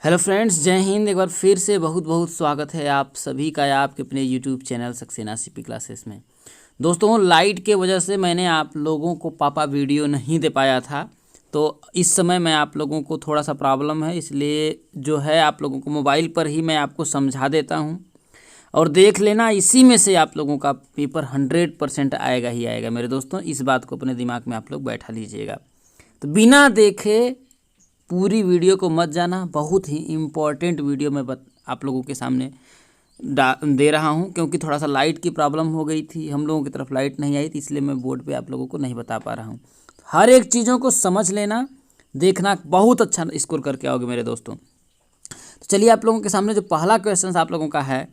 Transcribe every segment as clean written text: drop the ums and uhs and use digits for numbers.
Hello friends, जय हिंद। एक बार फिर से बहुत बहुत स्वागत है आप सभी का आपके अपने YouTube channel Saxena CP classes में। दोस्तों, लाइट के वजह से मैंने आप लोगों को पापा वीडियो नहीं दे पाया था, तो इस समय मैं आप लोगों को थोड़ा सा प्रॉब्लम है, इसलिए जो है आप लोगों को मोबाइल पर ही मैं आपको समझा देता हूँ और देख लेना। इसी में से आप लोगों का पेपर 100% आएगा ही आएगा मेरे दोस्तों। इस बात को अपने दिमाग में आप लोग बैठा लीजिएगा। तो बिना देखे पूरी वीडियो को मत जाना। बहुत ही इम्पॉर्टेंट वीडियो मैं आप लोगों के सामने दे रहा हूं, क्योंकि थोड़ा सा लाइट की प्रॉब्लम हो गई थी, हम लोगों की तरफ लाइट नहीं आई थी, इसलिए मैं बोर्ड पे आप लोगों को नहीं बता पा रहा हूं। हर एक चीज़ों को समझ लेना, देखना, बहुत अच्छा स्कोर करके आओगे मेरे दोस्तों। तो चलिए, आप लोगों के सामने जो पहला क्वेश्चन आप लोगों का है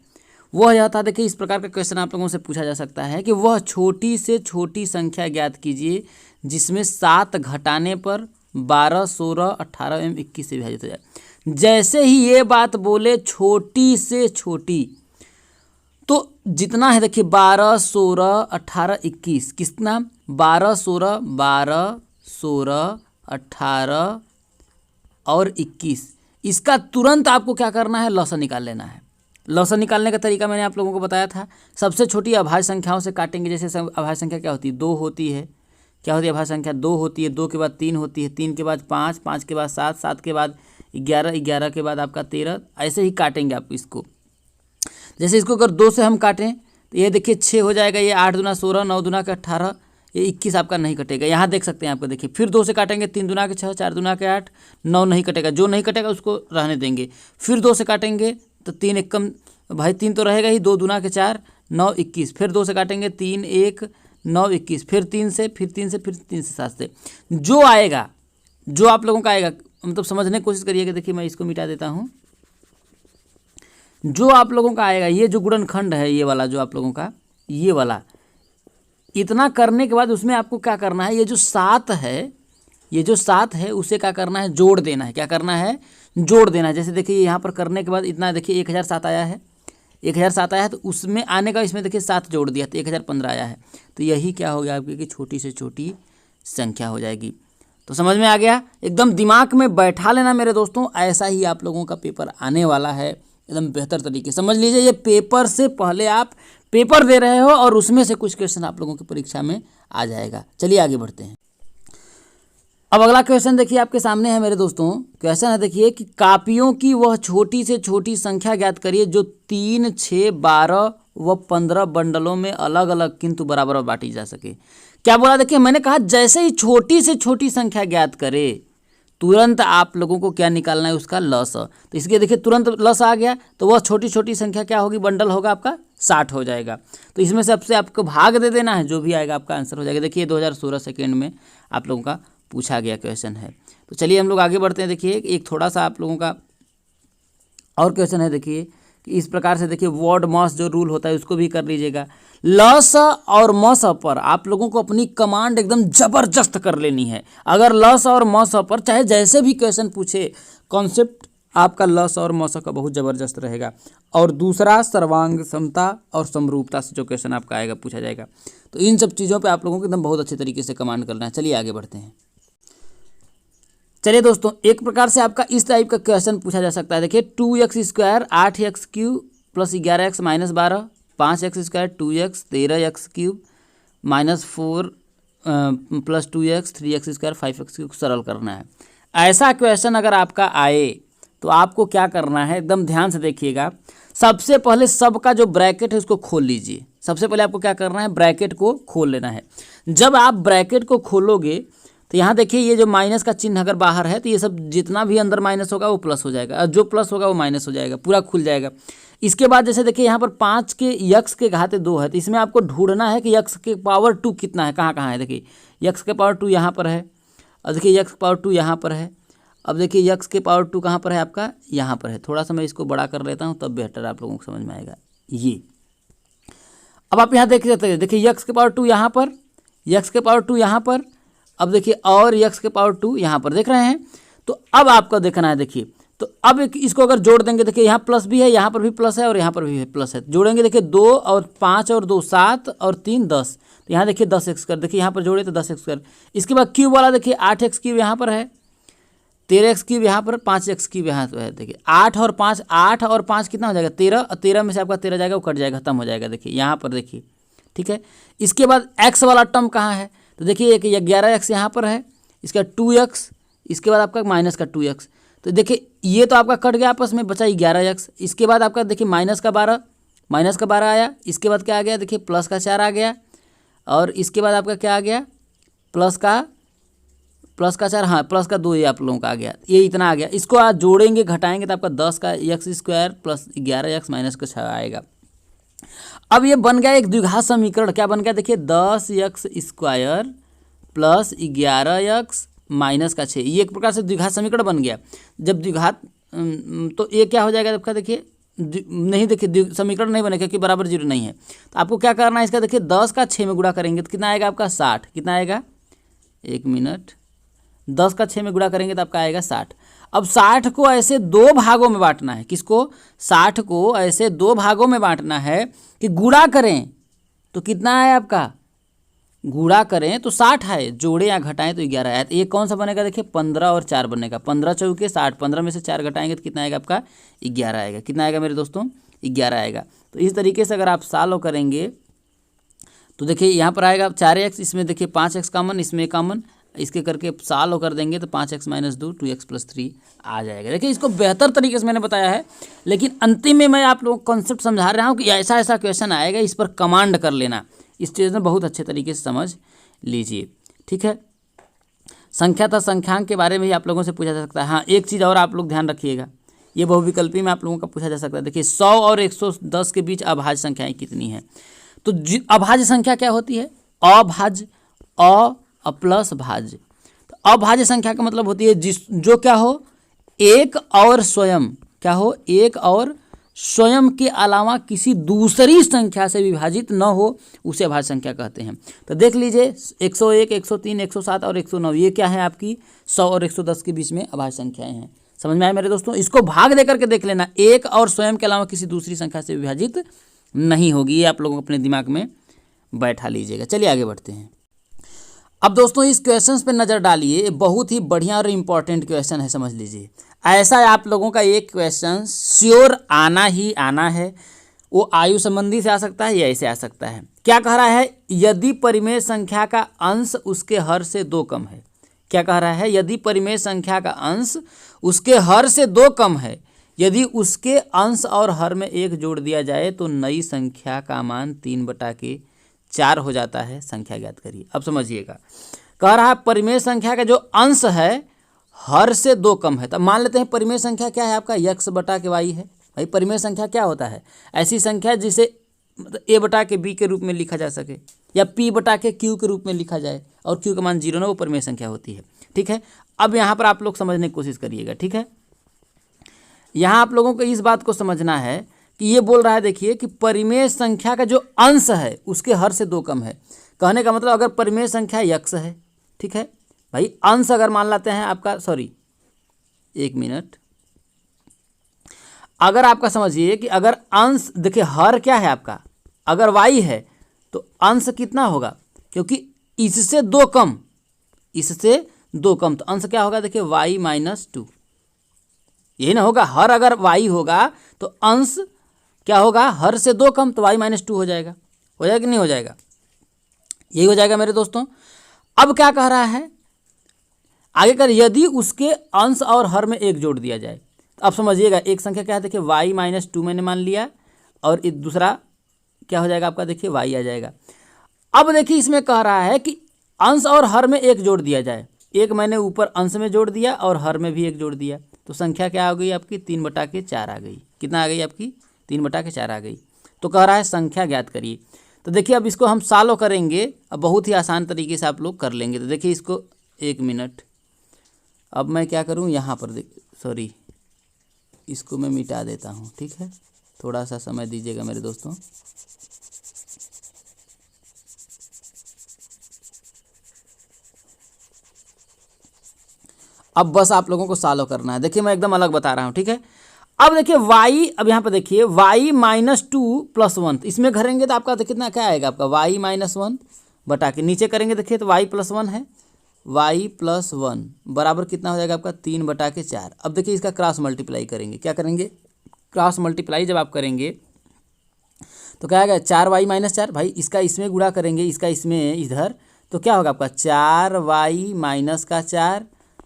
वह यह था। देखिए, इस प्रकार का क्वेश्चन आप लोगों से पूछा जा सकता है कि वह छोटी से छोटी संख्या ज्ञात कीजिए जिसमें 7 घटाने पर 12, 16, 18 एवं 21 से विभाजित हो जाए। जैसे ही ये बात बोले छोटी से छोटी, तो जितना है देखिए 12, 16, 18, 21, कितना 12, 16, 12, 16, 18 और 21। इसका तुरंत आपको क्या करना है, लॉसा निकाल लेना है। लॉसा निकालने का तरीका मैंने आप लोगों को बताया था। सबसे छोटी अभाज्य संख्याओं से काटेंगे। जैसे अभाज्य संख्या क्या होती है, 2 होती है। क्या होती है अभाज्य संख्या, 2 होती है। 2 के बाद 3 होती है, 3 के बाद 5, 5 के बाद 7, 7 के बाद 11, 11 के बाद आपका 13। ऐसे ही काटेंगे आप इसको। जैसे इसको अगर 2 से हम काटें तो ये देखिए 6 हो जाएगा। ये 8 दूना 16, 9 दूना के 18, ये 21 आपका नहीं कटेगा। यहाँ देख सकते हैं आपको, देखिए फिर 2 से काटेंगे, 3 दूना के 6, 4 दूना के 8, 9 नहीं कटेगा। जो नहीं कटेगा उसको रहने देंगे। फिर 2 से काटेंगे तो 3 एक कम, भाई 3 तो रहेगा ही। 2 दूना के 4, 9, 21। फिर 2 से काटेंगे, 3 1, 9, 21। फिर 3 से, फिर 3 से, फिर 3 से 7 से। जो आएगा, जो आप लोगों का आएगा, मतलब समझने की कोशिश करिएगा। देखिए मैं इसको मिटा देता हूँ। जो आप लोगों का आएगा, ये जो गुणनखंड है, ये वाला जो आप लोगों का, ये वाला, इतना करने के बाद उसमें आपको क्या करना है, ये जो 7 है, ये जो 7 है उसे क्या करना है, जोड़ देना है। क्या करना है, जोड़ देना है। जैसे देखिए यहाँ पर करने के बाद इतना देखिए 1007 आया है, 1007 आया है, तो उसमें आने का इसमें देखिए 7 जोड़ दिया तो 1015 आया है। तो यही क्या हो गया आपकी कि छोटी से छोटी संख्या हो जाएगी। तो समझ में आ गया, एकदम दिमाग में बैठा लेना मेरे दोस्तों। ऐसा ही आप लोगों का पेपर आने वाला है, एकदम बेहतर तरीके समझ लीजिए। ये पेपर से पहले आप पेपर दे रहे हो और उसमें से कुछ क्वेश्चन आप लोगों की परीक्षा में आ जाएगा। चलिए आगे बढ़ते हैं। अब अगला क्वेश्चन देखिए आपके सामने है मेरे दोस्तों। क्वेश्चन है देखिए कि कापियों की वह छोटी से छोटी संख्या ज्ञात करिए जो 3, 6, 12 व 15 बंडलों में अलग अलग किंतु बराबर बांटी जा सके। क्या बोला, देखिए मैंने कहा जैसे ही छोटी से छोटी संख्या ज्ञात करे तुरंत आप लोगों को क्या निकालना है, उसका लस। तो इसके देखिए तुरंत लस आ गया, तो वह छोटी छोटी संख्या क्या होगी, बंडल होगा आपका 60 हो जाएगा। तो इसमें से सबसे आपको भाग दे देना है, जो भी आएगा आपका आंसर हो जाएगा। देखिए 2016 सेकेंड में आप लोगों का पूछा गया क्वेश्चन है। तो चलिए हम लोग आगे बढ़ते हैं। देखिए एक थोड़ा सा आप लोगों का और क्वेश्चन है। देखिए कि इस प्रकार से देखिए वर्ड मॉस जो रूल होता है उसको भी कर लीजिएगा। लस और मस पर आप लोगों को अपनी कमांड एकदम जबरदस्त कर लेनी है। अगर लस और मस पर चाहे जैसे भी क्वेश्चन पूछे, कॉन्सेप्ट आपका लस और मस का बहुत ज़बरदस्त रहेगा। और दूसरा सर्वांग समता और समरूपता से जो क्वेश्चन आपका आएगा पूछा जाएगा। तो इन सब चीज़ों पे आप लोगों को एकदम बहुत अच्छे तरीके से कमांड करना है। चलिए आगे बढ़ते हैं। चलिए दोस्तों, एक प्रकार से आपका इस टाइप का क्वेश्चन पूछा जा सकता है। देखिए 2x² 8x³ plus 11x minus 12, 5x² 2x 13x³ minus 4 plus 2x 3x² 5x³ सरल करना है। ऐसा क्वेश्चन अगर आपका आए तो आपको क्या करना है, एकदम ध्यान से देखिएगा। सबसे पहले सबका जो ब्रैकेट है उसको खोल लीजिए। सबसे पहले आपको क्या करना है, ब्रैकेट को खोल लेना है। जब आप ब्रैकेट को खोलोगे तो यहाँ देखिए ये जो माइनस का चिन्ह अगर बाहर है तो ये सब जितना भी अंदर माइनस होगा वो प्लस हो जाएगा, और जो प्लस होगा वो माइनस हो जाएगा, पूरा खुल जाएगा। इसके बाद जैसे देखिए यहाँ पर 5 के यक्स के घाते 2 है, तो इसमें आपको ढूंढना है कि यक्स के पावर 2 कितना है, कहाँ कहाँ है। देखिए यक्स के पावर 2 यहाँ पर है, और देखिए यक्स के पावर 2 यहाँ पर है। अब देखिए यक्स के पावर 2 कहाँ पर है आपका, यहाँ पर है। थोड़ा सा मैं इसको बड़ा कर लेता हूँ, तब बेहतर आप लोगों को समझ में आएगा। ये अब आप यहाँ देख सकते हैं, देखिए यक्स के पावर 2 यहाँ पर, यक्स के पावर 2 यहाँ पर, अब देखिए और यक्स के पावर 2 यहाँ पर, देख रहे हैं। तो अब आपको देखना है, देखिए तो अब इसको अगर जोड़ देंगे, देखिए यहाँ प्लस भी है, यहाँ पर भी प्लस है और यहाँ पर भी है प्लस है। जोड़ेंगे देखिए 2 और 5 और 2 7 और 3 10, तो यहाँ देखिए 10x², देखिए यहाँ पर जोड़े तो 10x²। इसके बाद क्यूब वाला देखिए 8x³ यहाँ पर है, 13x³ यहाँ पर, 5x³ यहाँ पर है। देखिए 8 और 5, 8 और 5 कितना हो जाएगा 13, और 13 में से आपका 13 जाएगा, वो कट जाएगा, खत्म हो जाएगा। देखिए यहाँ पर देखिए, ठीक है। इसके बाद x वाला टर्म कहाँ है, तो देखिए एक 11x यहाँ पर है, इसका 2x, इसके बाद आपका माइनस का 2x। तो देखिए ये तो आपका कट गया आपस में, बचा 11x। इसके बाद आपका देखिए माइनस का 12 आया। इसके बाद क्या आ गया, देखिए प्लस का 4 आ गया, और इसके बाद आपका क्या आ गया, प्लस का 4, हाँ प्लस का 2 ये आप लोगों का आ गया, ये इतना आ गया। इसको आप जोड़ेंगे घटाएंगे तो आपका 10 का x² प्लस 11x माइनस का 6 आएगा। अब ये बन गया एक द्विघात समीकरण। क्या बन गया, देखिए 10x² प्लस 11x माइनस का 6, ये एक प्रकार से द्विघात समीकरण बन गया। जब द्विघात तो ये क्या हो जाएगा आपका, देखिए नहीं, देखिए समीकरण नहीं बनेगा क्योंकि बराबर 0 नहीं है। तो आपको क्या करना है इसका, देखिए 10 का 6 में गुणा करेंगे तो कितना आएगा आपका 60। कितना आएगा, 1 मिनट, 10 का 6 में गुणा करेंगे तो आपका आएगा 60। अब 60 को ऐसे 2 भागों में बांटना है। किसको, 60 को ऐसे 2 भागों में बांटना है कि गुणा करें तो कितना है आपका, गुणा करें तो 60 है, जोड़े या घटाएं तो 11 है। तो ये कौन सा बनेगा, देखिए 15 और 4 बनेगा, 15 चौके 60, 15 में से 4 घटाएंगे तो कितना आएगा आपका 11 आएगा। कितना आएगा मेरे दोस्तों, 11 आएगा। तो इस तरीके से अगर आप सॉल्व करेंगे तो देखिए यहाँ पर आएगा 4x, इसमें देखिए 5x कॉमन, इसमें कॉमन, इसके करके सॉल्व कर देंगे तो 5x - 2 2x + 3 आ जाएगा। देखिए इसको बेहतर तरीके से मैंने बताया है, लेकिन अंतिम में मैं आप लोगों को कॉन्सेप्ट समझा रहा हूँ कि ऐसा ऐसा क्वेश्चन आएगा, इस पर कमांड कर लेना। इस चीज़ में बहुत अच्छे तरीके से समझ लीजिए, ठीक है। संख्या तथा संख्यांक के बारे में ही आप लोगों से पूछा जा सकता है। हाँ, एक चीज़ और आप लोग ध्यान रखिएगा, ये बहुविकल्पी में आप लोगों का पूछा जा सकता है। देखिए 100 और 110 के बीच अभाज्य संख्याएँ कितनी हैं। तो अभाज्य संख्या क्या होती है, अभाज्य, अ प्लस भाज्य। तो अभाज्य संख्या का मतलब होती है जो क्या हो, एक और स्वयं, क्या हो, एक और स्वयं के अलावा किसी दूसरी संख्या से विभाजित न हो, उसे अभाज्य संख्या कहते हैं। तो देख लीजिए 101, 103, 107 और 109, ये क्या है आपकी 100 और 110 के बीच में अभाज्य संख्याएं हैं। समझ में आए मेरे दोस्तों। इसको भाग दे करके देख लेना, एक और स्वयं के अलावा किसी दूसरी संख्या से विभाजित नहीं होगी। ये आप लोगों को अपने दिमाग में बैठा लीजिएगा। चलिए आगे बढ़ते हैं। अब दोस्तों इस क्वेश्चन पे नज़र डालिए, बहुत ही बढ़िया और इम्पॉर्टेंट क्वेश्चन है, समझ लीजिए। ऐसा आप लोगों का एक क्वेश्चन श्योर आना ही आना है। वो आयु संबंधी से आ सकता है या ऐसे आ सकता है। क्या कह रहा है, यदि परिमेय संख्या का अंश उसके हर से 2 कम है। क्या कह रहा है, यदि परिमेय संख्या का अंश उसके हर से 2 कम है, यदि उसके अंश और हर में 1 जोड़ दिया जाए तो नई संख्या का मान 3/4 हो जाता है। संख्या ज्ञात करिए। अब समझिएगा, कह रहा है परिमेय संख्या का जो अंश है हर से 2 कम है। तब मान लेते हैं परिमेय संख्या क्या है आपका, x/y है। भाई परिमेय संख्या क्या होता है, ऐसी संख्या जिसे a/b के रूप में लिखा जा सके या p/q के रूप में लिखा जाए और q का मान 0 ना, वो परिमेय संख्या होती है, ठीक है। अब यहाँ पर आप लोग समझने की कोशिश करिएगा, ठीक है। यहाँ आप लोगों को इस बात को समझना है कि ये बोल रहा है, देखिए कि परिमेय संख्या का जो अंश है उसके हर से 2 कम है। कहने का मतलब अगर परिमेय संख्या x है, ठीक है भाई, अंश अगर मान लेते हैं आपका, सॉरी 1 मिनट, अगर आपका समझिए कि अगर अंश, देखिए हर क्या है आपका, अगर y है तो अंश कितना होगा, क्योंकि इससे 2 कम, इससे 2 कम, तो अंश क्या होगा, देखिए y - 2, यही ना होगा। हर अगर y होगा तो अंश क्या होगा, हर से 2 कम, तो y - 2 हो जाएगा। हो जाएगा कि नहीं हो जाएगा, यही हो जाएगा मेरे दोस्तों। अब क्या कह रहा है आगे कर, यदि उसके अंश और हर में 1 जोड़ दिया जाए। तो अब समझिएगा एक संख्या क्या है, देखिए y - 2 मैंने मान लिया, और दूसरा क्या हो जाएगा आपका, देखिए y आ जाएगा। अब देखिए इसमें कह रहा है कि अंश और हर में 1 जोड़ दिया जाए। एक मैंने ऊपर अंश में जोड़ दिया और हर में भी 1 जोड़ दिया, तो संख्या क्या हो गई आपकी, 3/4 आ गई। कितना आ गई आपकी, 3/4 आ गई। तो कह रहा है संख्या ज्ञात करिए। तो देखिए अब इसको हम सॉल्व करेंगे, अब बहुत ही आसान तरीके से आप लोग कर लेंगे। तो देखिए इसको 1 मिनट, अब मैं क्या करूं, यहाँ पर सॉरी इसको मैं मिटा देता हूं, ठीक है। थोड़ा सा समय दीजिएगा मेरे दोस्तों। अब बस आप लोगों को सॉल्व करना है। देखिए मैं एकदम अलग बता रहा हूं, ठीक है। अब देखिए y, अब यहाँ पर देखिए y - 2 + 1, इसमें करेंगे तो आपका कितना क्या आएगा, आपका y - 1 बटा के नीचे करेंगे, देखिए तो y + 1 है, वाई प्लस 1 बराबर कितना हो जाएगा आपका 3/4। अब देखिए इसका क्रॉस मल्टीप्लाई करेंगे, क्या करेंगे, क्रॉस मल्टीप्लाई जब आप करेंगे तो क्या आएगा 4y-4, भाई इसका इसमें गुणा करेंगे, इसका इसमें इधर, तो क्या होगा आपका 4y-4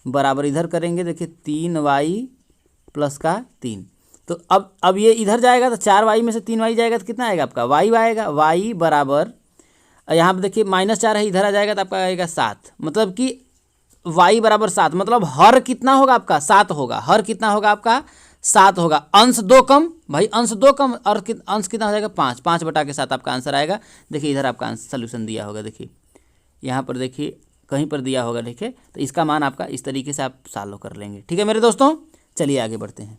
बराबर इधर करेंगे देखिए 3y+3। तो अब ये इधर जाएगा तो 4y में से 3y जाएगा तो कितना आएगा आपका y आएगा, y बराबर यहाँ पर देखिए -4 है, इधर आ जाएगा तो आपका आएगा 7, मतलब कि y बराबर 7, मतलब हर कितना होगा आपका 7 होगा, हर कितना होगा आपका 7 होगा। अंश 2 कम, भाई अंश 2 कम और अंश कितना हो जाएगा 5, 5/7 आपका आंसर आएगा। देखिए इधर आपका आंसर सोल्यूशन दिया होगा, देखिए यहाँ पर देखिए कहीं पर दिया होगा, देखिए तो इसका मान आपका इस तरीके से आप सॉल्व कर लेंगे। ठीक है मेरे दोस्तों, चलिए आगे बढ़ते हैं।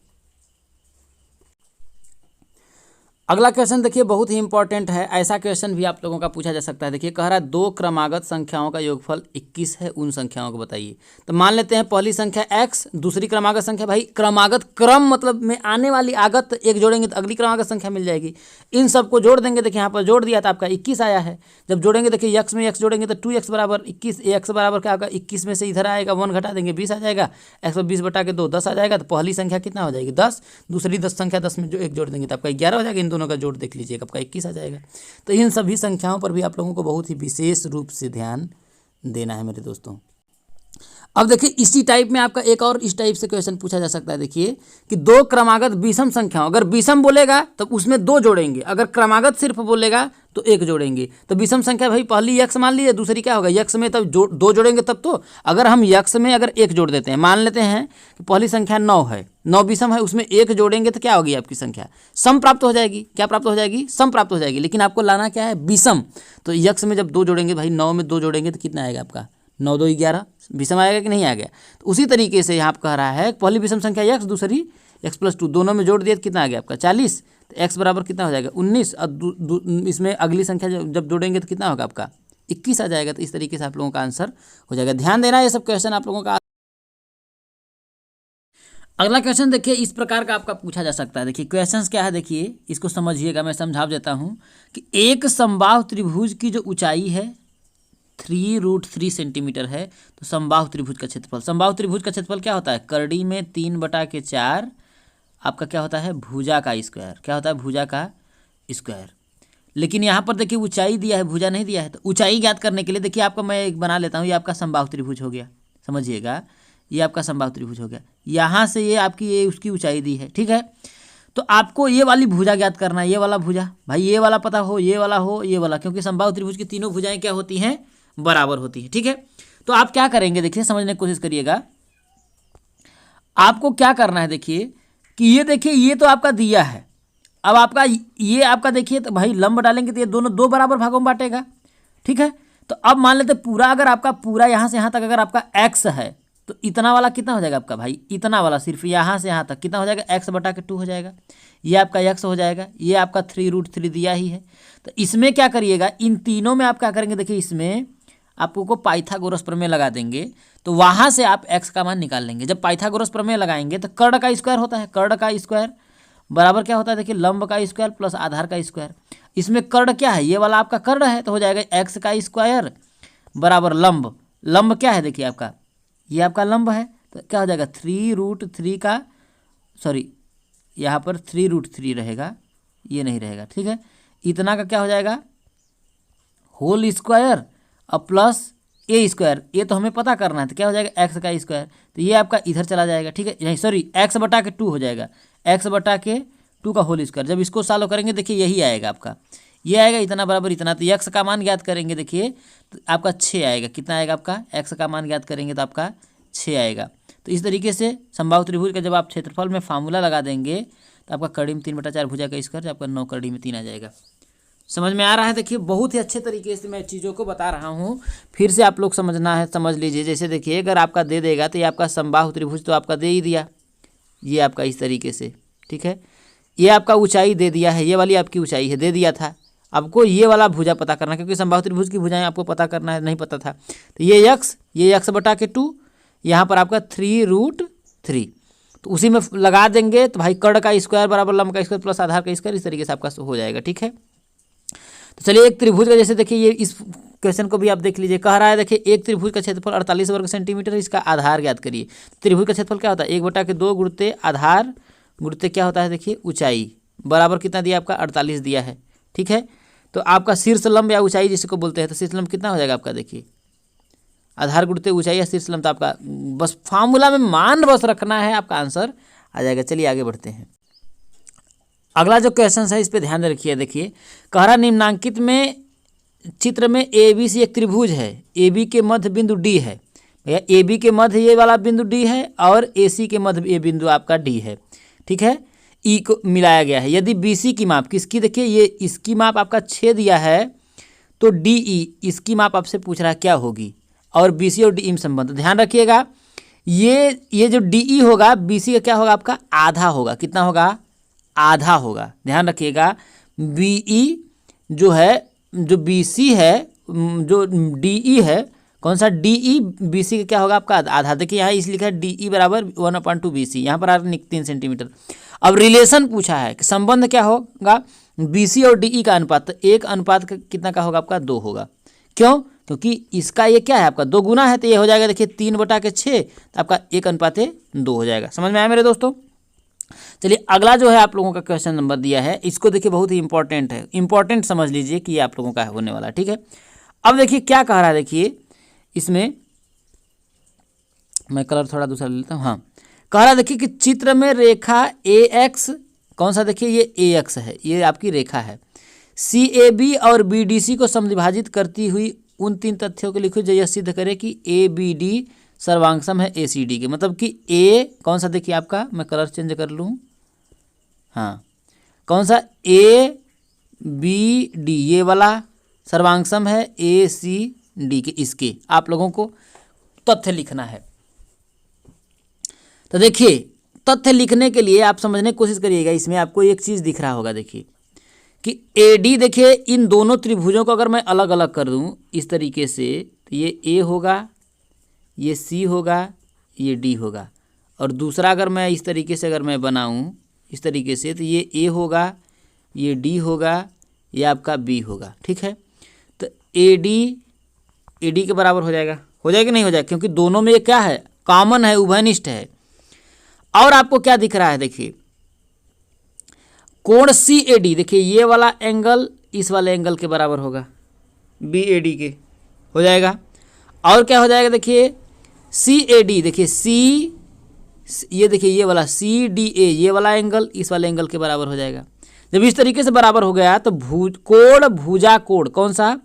अगला क्वेश्चन देखिए बहुत ही इंपॉर्टेंट है, ऐसा क्वेश्चन भी आप लोगों का पूछा जा सकता है। देखिए कह रहा है 2 क्रमागत संख्याओं का योगफल 21 है, उन संख्याओं को बताइए। तो मान लेते हैं पहली संख्या x, दूसरी क्रमागत संख्या, भाई क्रमागत क्रम मतलब में आने वाली आगत एक जोड़ेंगे तो अगली क्रमागत संख्या मिल जाएगी, इन सबको जोड़ देंगे। देखिए यहाँ पर जोड़ दिया था आपका 21 आया है। जब जोड़ेंगे देखिए x में x जोड़ेंगे तो 2x बराबर 21, x बराबर क्या होगा 21 में से इधर आएगा 1 घटा देंगे 20 आ जाएगा, 120/2 10 आ जाएगा। तो पहली संख्या कितना हो जाएगी 10, दूसरी 10 संख्या 10 में जो एक जोड़ देंगे तो आपका 11 हो जाएगा, इन दोनों का जोड़ देख लीजिएगा आपका 21 आ जाएगा। तो इन सभी संख्याओं पर भी आप लोगों को बहुत ही विशेष रूप से ध्यान देना है मेरे दोस्तों। अब देखिए इसी टाइप में आपका एक और इस टाइप से क्वेश्चन पूछा जा सकता है। देखिए कि 2 क्रमागत विषम संख्याओं, अगर विषम बोलेगा तो उसमें 2 जोड़ेंगे, अगर क्रमागत सिर्फ बोलेगा तो 1 जोड़ेंगे। तो विषम संख्या भाई पहली x मान लीजिए, दूसरी क्या होगा x में तब 2 जोड़ेंगे तब तो। अगर हम x में अगर 1 जोड़ देते हैं, मान लेते हैं कि पहली संख्या 9 है, 9 विषम है, उसमें 1 जोड़ेंगे तो क्या होगी आपकी संख्या सम प्राप्त हो जाएगी। क्या प्राप्त हो जाएगी, सम प्राप्त हो जाएगी। लेकिन आपको लाना क्या है विषम। तो x में जब 2 जोड़ेंगे भाई 9 में 2 जोड़ेंगे तो कितना आएगा आपका 9 2 11, विषम आएगा कि नहीं आ गया। तो उसी तरीके से यहाँ कह रहा है पहली विषम संख्या x, दूसरी x+2, दोनों में जोड़ दिया तो कितना आ गया आपका 40। तो x बराबर कितना हो जाएगा 19, और इसमें अगली संख्या जब जोड़ेंगे तो कितना होगा आपका 21 आ जाएगा। तो इस तरीके से आप लोगों का आंसर हो जाएगा। ध्यान देना ये सब क्वेश्चन आप लोगों का। अगला क्वेश्चन देखिए इस प्रकार का आपका पूछा जा सकता है। देखिए क्वेश्चन क्या है, देखिए इसको समझिएगा, मैं समझा देता हूँ कि एक समबाहु त्रिभुज की जो ऊंचाई है 3√3 सेंटीमीटर है, तो समबाहु त्रिभुज का क्षेत्रफल, समबाहु त्रिभुज का क्षेत्रफल क्या होता है करड़ी में 3/4 आपका क्या होता है भुजा का स्क्वायर, क्या होता है भुजा का स्क्वायर। लेकिन यहाँ पर देखिए ऊंचाई दिया है, भुजा नहीं दिया है। तो ऊंचाई ज्ञात करने के लिए देखिए आपका मैं एक बना लेता हूँ, ये आपका समबाहु त्रिभुज हो गया, समझिएगा ये आपका समबाहु त्रिभुज हो गया। यहाँ से ये आपकी ये उसकी ऊंचाई दी है, ठीक है। तो आपको ये वाली भुजा ज्ञात करना है, ये वाला भुजा, भाई ये वाला पता हो, ये वाला हो, ये वाला, क्योंकि समबाहु त्रिभुज की तीनों भुजाएं क्या होती हैं बराबर होती है, ठीक है। तो आप क्या करेंगे देखिए समझने की कोशिश करिएगा। आपको क्या करना है देखिए कि ये देखिए ये तो आपका दिया है, अब आपका ये आपका देखिए तो भाई लंब डालेंगे तो ये दोनों 2 बराबर भागों में बांटेगा, ठीक है। तो अब मान लेते पूरा, अगर आपका पूरा यहाँ से यहाँ तक अगर आपका x है तो इतना वाला कितना हो जाएगा आपका भाई, इतना वाला सिर्फ यहाँ से यहाँ तक कितना हो जाएगा x/2 हो जाएगा। ये आपका x हो जाएगा, ये आपका 3√3 दिया ही है। तो इसमें क्या करिएगा, इन तीनों में आप क्या करेंगे देखिए इसमें आपको पाइथागोरस प्रमेय लगा देंगे, तो वहाँ से आप x का मान निकाल लेंगे। जब पाइथागोरस प्रमेय लगाएंगे तो कर्ण का स्क्वायर होता है, कर्ण का स्क्वायर बराबर क्या होता है देखिए लंब का स्क्वायर प्लस आधार का स्क्वायर। इसमें कर्ण क्या है, ये वाला आपका कर्ण है, तो हो जाएगा x का स्क्वायर बराबर लंब, लंब क्या है देखिए आपका ये आपका लंब है, तो क्या हो जाएगा 3√3 का, सॉरी यहाँ पर 3√3 रहेगा, ये नहीं रहेगा, ठीक है। इतना का क्या हो जाएगा होल स्क्वायर और प्लस ए स्क्वायर, ये तो हमें पता करना है, तो क्या हो जाएगा x का स्क्वायर, तो ये आपका इधर चला जाएगा, ठीक है, नहीं सॉरी x/2 हो जाएगा, x/2 का होल स्क्वायर। जब इसको सॉल्व करेंगे देखिए यही आएगा आपका, ये आएगा इतना बराबर इतना। तो x का मान ज्ञात करेंगे देखिए तो आपका 6 आएगा, कितना आएगा आपका x का मान ज्ञात करेंगे तो आपका 6 आएगा। तो इस तरीके से समबाहु त्रिभुज का जब आप क्षेत्रफल में फार्मूला लगा देंगे तो आपका करड़ी में 3/4 भुजा का स्क्वायर, आपका 9 करड़ी में 3 आ जाएगा। समझ में आ रहा है। देखिए बहुत ही अच्छे तरीके से मैं चीज़ों को बता रहा हूँ, फिर से आप लोग समझना है, समझ लीजिए। जैसे देखिए अगर आपका दे देगा तो ये आपका समबाहु त्रिभुज तो आपका दे ही दिया, ये आपका इस तरीके से, ठीक है। ये आपका ऊंचाई दे दिया है, ये वाली आपकी ऊंचाई है, दे दिया था। आपको ये वाला भुजा पता करना, क्योंकि समबाहु त्रिभुज की भुजाएं आपको पता करना है, नहीं पता था। तो ये x/2, यहाँ पर आपका 3√3, तो उसी में लगा देंगे तो भाई कर्ण का स्क्वायर बराबर लंब का स्क्वायर प्लस आधार का स्क्वायर, इस तरीके से आपका हो जाएगा, ठीक है। तो चलिए एक त्रिभुज का जैसे देखिए ये इस क्वेश्चन को भी आप देख लीजिए। कह रहा है देखिए एक त्रिभुज का क्षेत्रफल 48 वर्ग सेंटीमीटर, इसका आधार ज्ञात करिए। त्रिभुज का क्षेत्रफल क्या होता है, 1/2 गुणित आधार गुणित क्या होता है देखिए ऊंचाई, बराबर कितना दिया आपका 48 दिया है। ठीक है, तो आपका शीर्ष लंब या ऊंचाई जिसको बोलते हैं, तो शीर्ष लंब कितना हो जाएगा आपका देखिए आधार गुणित ऊंचाई या शीर्ष लंब, तो आपका बस फार्मूला में मान बस रखना है, आपका आंसर आ जाएगा। चलिए आगे बढ़ते हैं। अगला जो क्वेश्चन है इस पे ध्यान रखिए। देखिए कह रहा निम्नांकित में चित्र में ए बी सी एक त्रिभुज है, ए बी के मध्य बिंदु डी है। भैया ए बी के मध्य ये वाला बिंदु डी है और ए सी के मध्य ये बिंदु आपका डी है। ठीक है, ई को मिलाया गया है। यदि बी सी की माप किसकी, देखिए ये इसकी माप आपका 6 दिया है, तो डी ई इसकी माप आपसे पूछ रहा है क्या होगी, और बी सी और डी ई में संबंध। ध्यान रखिएगा ये जो डी ई होगा बी सी का क्या होगा आपका आधा होगा। कितना होगा, आधा होगा। ध्यान रखिएगा बी ई जो है, जो बी सी है, जो डी ई है, कौन सा डी ई बी सी का क्या होगा आपका आधा। देखिए यहाँ इस लिखा है डी ई बराबर 1/2 बी सी, यहाँ पर आ 3 सेंटीमीटर। अब रिलेशन पूछा है कि संबंध क्या होगा, बी सी और डी ई का अनुपात, तो 1 अनुपात कितना का होगा आपका 2 होगा। क्यों, क्योंकि इसका ये क्या है आपका 2 गुना है, तो ये हो जाएगा देखिए 3/6, तो आपका 1/2 हो जाएगा। समझ में आया मेरे दोस्तों। चलिए अगला जो है आप लोगों का क्वेश्चन नंबर दिया है, इसको देखिए बहुत ही इंपॉर्टेंट है, इंपॉर्टेंट समझ लीजिए कि ये आप लोगों का होने वाला है। ठीक है, अब देखिए क्या कह रहा है, देखिए इसमें मैं कलर थोड़ा दूसरा ले लेता हूँ। हाँ, कह रहा है देखिए कि चित्र में रेखा ए एक्स, कौन सा देखिए ये ए एक्स है, ये आपकी रेखा है, सी ए बी और बी डी सी को समविभाजित करती हुई उन 3 तथ्यों को लिखो जो यह सिद्ध करे कि ए बी डी सर्वांगसम है ए सी डी के। मतलब कि ए कौन सा देखिए आपका, मैं कलर चेंज कर लूँ, हाँ कौन सा ए बी डी ये वाला सर्वांगसम है ए सी डी के। इसके आप लोगों को तथ्य लिखना है। तो देखिए तथ्य लिखने के लिए आप समझने की कोशिश करिएगा। इसमें आपको एक चीज़ दिख रहा होगा देखिए कि ए डी, देखिए इन दोनों त्रिभुजों को अगर मैं अलग अलग कर दूं इस तरीके से, तो ये ए होगा, ये सी होगा, ये डी होगा, और दूसरा अगर मैं इस तरीके से अगर मैं बनाऊं इस तरीके से, तो ये ए होगा, ये डी होगा, ये आपका बी होगा। ठीक है, तो ए डी के बराबर हो जाएगा, हो जाएगा नहीं हो जाएगा, क्योंकि दोनों में ये क्या है कॉमन है, उभयनिष्ठ है। और आपको क्या दिख रहा है देखिए कोण सी ए डी, देखिए ये वाला एंगल इस वाले एंगल के बराबर होगा, बी ए डी के हो जाएगा। और क्या हो जाएगा देखिए सी ए डी, देखिए सी ये देखिए ये वाला सी डी ए ये वाला एंगल इस वाले एंगल के बराबर हो जाएगा। जब इस तरीके से बराबर हो गया तो कोण भुजा कोण, कौन सा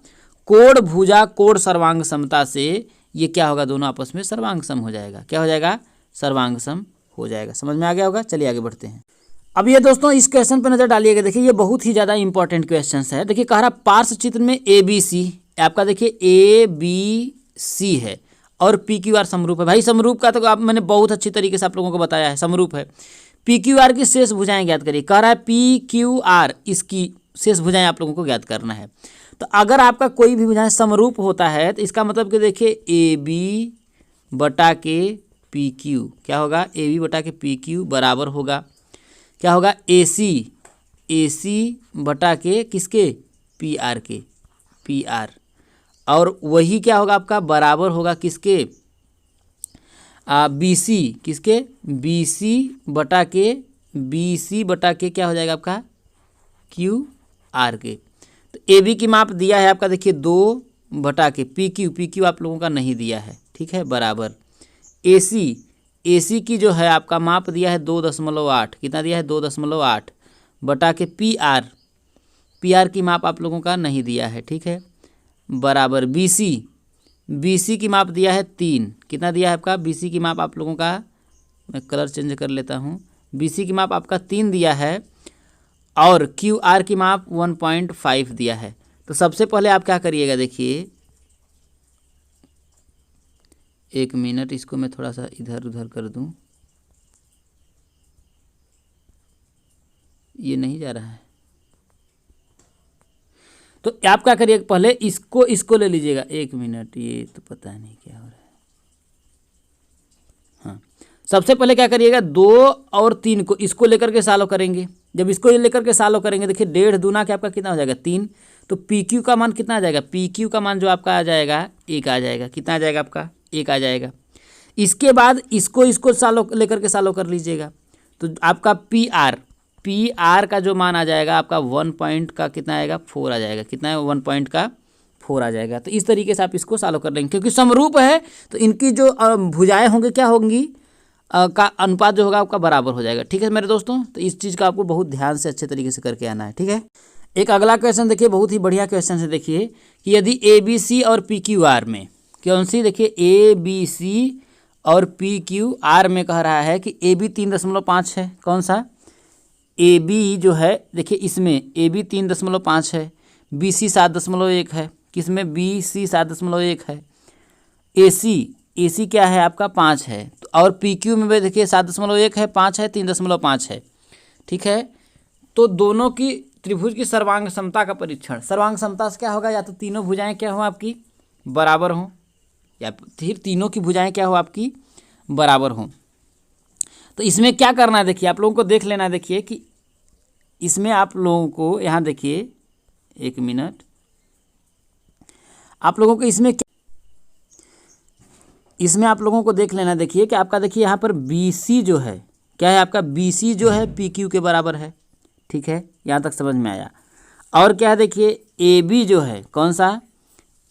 कोण भुजा कोण सर्वांग समता से ये क्या होगा, दोनों आपस में सर्वांग सम हो जाएगा। क्या हो जाएगा, सर्वांग सम हो जाएगा। समझ में आ गया होगा। चलिए आगे बढ़ते हैं। अब ये दोस्तों इस क्वेश्चन पर नजर डालिएगा। देखिए ये बहुत ही ज़्यादा इंपॉर्टेंट क्वेश्चन है। देखिए कह रहा पार्श्व चित्र में ए बी सी, आपका देखिए ए बी सी है और पी क्यू आर समरूप है। भाई समरूप का तो आप मैंने बहुत अच्छी तरीके से आप लोगों को बताया है, समरूप है। पी क्यू आर की शेष भुजाएं ज्ञात करिए। कह रहा है पी क्यू आर, इसकी शेष भुजाएं आप लोगों को ज्ञात करना है। तो अगर आपका कोई भी भुजाएं समरूप होता है तो इसका मतलब कि देखिए ए बी बटा के पी क्यू क्या होगा, ए बी बटा के पी क्यू बराबर होगा क्या होगा, ए सी बटा के किसके, पी आर के, पी आर। और वही क्या होगा आपका बराबर होगा किसके, बी सी, किसके, बी सी बटा के क्या हो जाएगा आपका क्यू आर के। तो ए बी की माप दिया है आपका देखिए 2 बटा के पी क्यू आप लोगों का नहीं दिया है। ठीक है, बराबर ए सी की जो है आपका माप दिया है 2.8, कितना दिया है 2.8 बटा के पी आर की माप आप लोगों का नहीं दिया है। ठीक है, बराबर बी सी की माप दिया है 3, कितना दिया है आपका, बी सी की माप आप लोगों का, मैं कलर चेंज कर लेता हूँ, बी सी की माप आपका 3 दिया है और क्यू आर की माप 1.5 दिया है। तो सबसे पहले आप क्या करिएगा देखिए, एक मिनट इसको मैं थोड़ा सा इधर उधर कर दूं, ये नहीं जा रहा है। तो आप क्या करिएगा पहले इसको ले लीजिएगा। एक मिनट, ये तो पता नहीं क्या हो रहा है। हाँ, सबसे पहले क्या करिएगा 2 और 3 को इसको लेकर के सॉल्व करेंगे। जब इसको लेकर के सॉल्व करेंगे देखिए 1.5 दूना के आपका कितना हो जाएगा 3, तो पी क्यू का मान कितना आ जाएगा, पी क्यू का मान जो आपका आ जाएगा 1 आ जाएगा। कितना आ जाएगा आपका, 1 आ जाएगा। इसके बाद इसको सालों लेकर के सालों कर लीजिएगा, तो आपका पी आर का जो मान आ जाएगा आपका 1 पॉइंट का कितना आएगा, 4 आ जाएगा। कितना है, 1 पॉइंट का 4 आ जाएगा। तो इस तरीके से आप इसको सॉल्व कर लेंगे, क्योंकि समरूप है तो इनकी जो भुजाएं होंगी क्या होंगी, का अनुपात जो होगा आपका बराबर हो जाएगा। ठीक है मेरे दोस्तों, तो इस चीज़ का आपको बहुत ध्यान से अच्छे तरीके से करके आना है। ठीक है, एक अगला क्वेश्चन देखिए, बहुत ही बढ़िया क्वेश्चन है। देखिए कि यदि ए बी सी और पी क्यू आर में, कौन सी, देखिए ए बी सी और पी क्यू आर में कह रहा है कि ए बी 3.5 है। कौन सा, ए बी जो है, देखिए इसमें ए बी 3.5 है, बी सी 7.1 है। किसमें, बी सी 7.1 है। ए सी क्या है आपका 5 है। तो और पी क्यू में भी देखिए 7.1 है, 5 है, 3.5 है। ठीक है, तो दोनों की त्रिभुज की सर्वांग समता का परीक्षण। सर्वांग समता से क्या होगा, या तो तीनों भुजाएं क्या हो आपकी बराबर हों, या फिर तीनों की भुजाएं क्या हो आपकी बराबर हों। तो इसमें क्या करना है, देखिए आप लोगों को देख लेना है। देखिए कि इसमें आप लोगों को यहाँ देखिए, 1 मिनट, आप लोगों को इसमें आप लोगों को देख लेना। देखिए कि आपका, देखिए यहाँ पर बी सी जो है क्या है आपका, बी सी जो है पी क्यू के बराबर है। ठीक है, यहाँ तक समझ में आया। और क्या है, देखिए ए बी जो है, कौन सा,